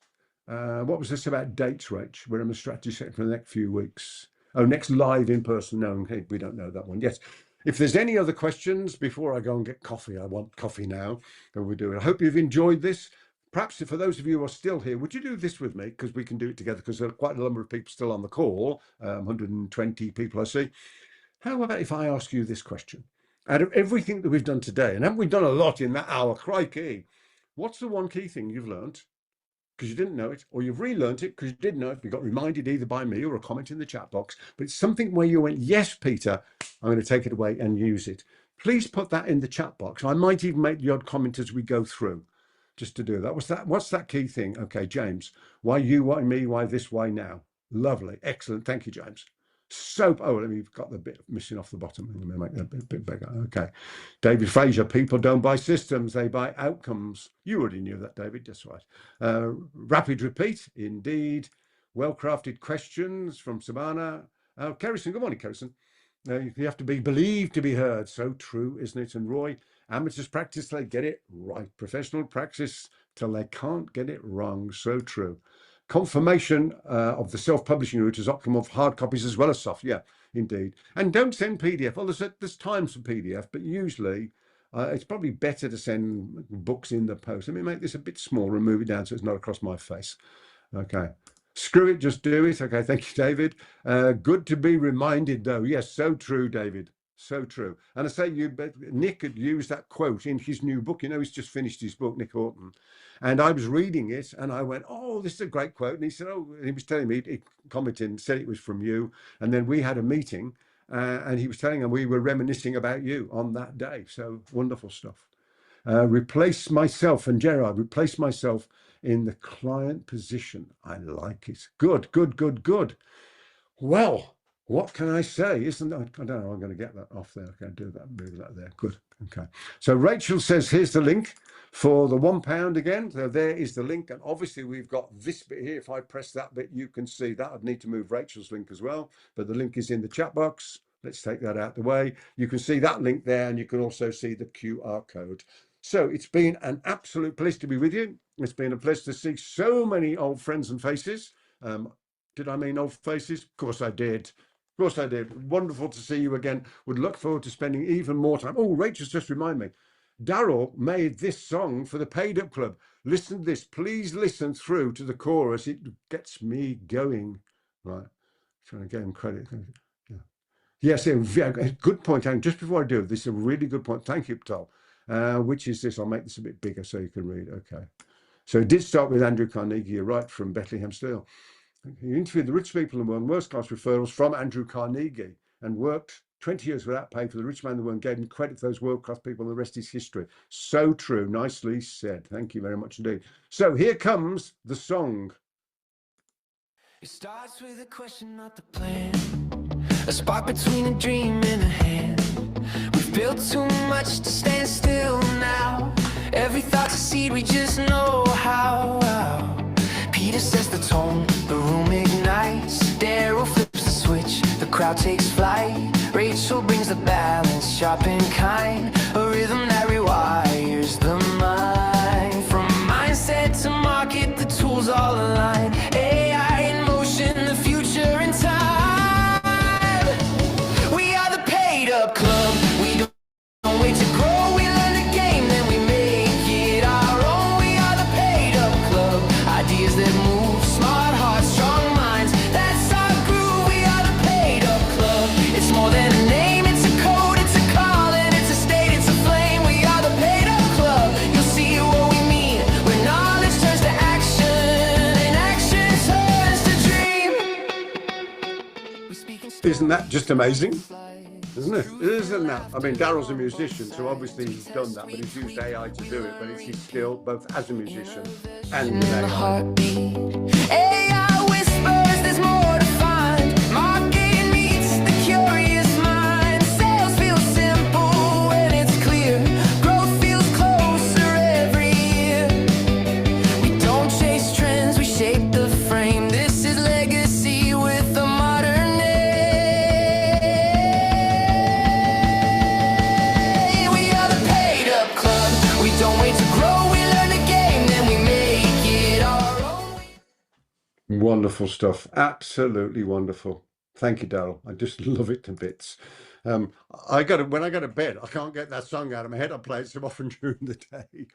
What was this about dates, Rach? We're on the strategy set for the next few weeks. Oh, next live in person. No, okay, we don't know that one. Yes. If there's any other questions before I go and get coffee, I want coffee now. And we do it. I hope you've enjoyed this. Perhaps for those of you who are still here, would you do this with me? Because we can do it together, because there are quite a number of people still on the call, 120 people I see. How about if I ask you this question? Out of everything that we've done today, and haven't we done a lot in that hour, crikey, what's the one key thing you've learned because you didn't know it, or you've relearned it because you didn't know it? You got reminded either by me or a comment in the chat box, but it's something where you went, yes, Peter, I'm going to take it away and use it. Please put that in the chat box. I might even make the odd comment as we go through, just to do that. What's that key thing? Okay, James, why you, why me, why this, why now? Lovely, excellent. Thank you, James. So, oh, let me got the bit missing off the bottom. Let me make that a bit bigger. Okay. David Fraser, people don't buy systems, they buy outcomes. You already knew that, David. That's right. Rapid repeat, indeed. Well-crafted questions from Sabana. Kerrison, good morning, Kerrison. You have to be believed to be heard. So true, isn't it? And Roy, amateurs practice till they get it right. Professional practice till they can't get it wrong. So true. Confirmation of the self-publishing route is optimal for hard copies as well as soft. Yeah, indeed. And don't send PDF. Well, there's times for PDF, but usually it's probably better to send books in the post. Let me make this a bit smaller and move it down so it's not across my face. Okay. Screw it, just do it. Okay, thank you, David. Good to be reminded, though. Yes, so true, David. So true. And I say Nick had used that quote in his new book. You know, he's just finished his book, Nick Horton. And I was reading it and I went, oh, this is a great quote. And he said, oh, and he was telling me, he commented and said it was from you. And then we had a meeting and he was telling them we were reminiscing about you on that day. So wonderful stuff. Replace myself, and Gerard, replace myself in the client position. I like it. Good, good, good, good. Well, what can I say? I don't know, I'm going to get that off there. Okay, do that, move that there. Good. Okay. So Rachel says, here's the link for the £1 again. So there is the link. And obviously we've got this bit here. If I press that bit, you can see that. I'd need to move Rachel's link as well, but the link is in the chat box. Let's take that out the way. You can see that link there, and you can also see the QR code. So it's been an absolute pleasure to be with you. It's been a pleasure to see so many old friends and faces. Did I mean old faces? Of course I did. Of course I did. Wonderful to see you again. Would look forward to spending even more time. Oh, Rachel's just remind me. Daryl made this song for the Paid Up Club. Listen to this. Please listen through to the chorus. It gets me going. Right. Trying to give him credit. Yeah. Yes, good point. And just before I do, this is a really good point. Thank you, Tal. Which is this? I'll make this a bit bigger so you can read. Okay. So it did start with Andrew Carnegie, you're right, from Bethlehem Steel. He interviewed the rich people in the world, worst class referrals from Andrew Carnegie, and worked 20 years without pay for the rich man in the world and gave him credit for those world-class people, and the rest is history. So true. Nicely said. Thank you very much indeed. So here comes the song.
It starts with a question, not the plan. A spark between a dream and a hand. We've built too much to stand still now. Every thought's a seed, we just know how. Peter sets the tone, the room ignites. Daryl flips the switch, the crowd takes flight. Rachel brings the balance, sharp and kind. A rhythm that rewires the mind. From mindset to market, the tools all align. AI in motion, the future in time. We are the Paid Up Club. We don't wait to grow, we learn the game, then we make it our own. We are the Paid Up Club. Ideas that move, smart hearts, strong minds. That's our groove. We are the Paid Up Club. It's more than a name, it's a code, it's a calling, it's a state, it's a flame. We are the Paid Up Club. You'll see what we mean when knowledge turns to action and action turns to dream.
Isn't that just amazing? Isn't it? Isn't that? I mean, Daryl's a musician, so obviously he's done that, but he's used AI to do it. But he's still both as a musician and an AI.
AI whispers, there's more to find. Marketing meets the curious mind. Sales feel simple when it's clear. Growth feels closer every year. We don't chase trends, we shape the frame. This is legacy with a modern day. We are the Paid Up Club. We don't wait to grow, we learn the game, then we make it our own.
Wonderful stuff. Absolutely wonderful. Thank you, Daryl. I just love it to bits. When I go to bed, I can't get that song out of my head. I play it so often during the day.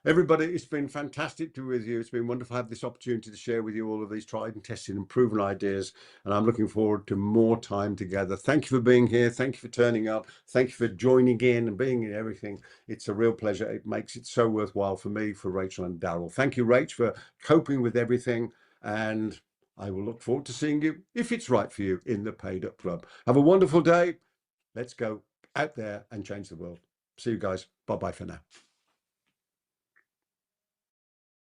Everybody, it's been fantastic to be with you. It's been wonderful to have this opportunity to share with you all of these tried and tested and proven ideas. And I'm looking forward to more time together. Thank you for being here. Thank you for turning up. Thank you for joining in and being in everything. It's a real pleasure. It makes it so worthwhile for me, for Rachel and Daryl. Thank you, Rach, for coping with everything. And I will look forward to seeing you, if it's right for you, in the Paid Up Club. Have a wonderful day. Let's go out there and change the world. See you guys. Bye-bye for now.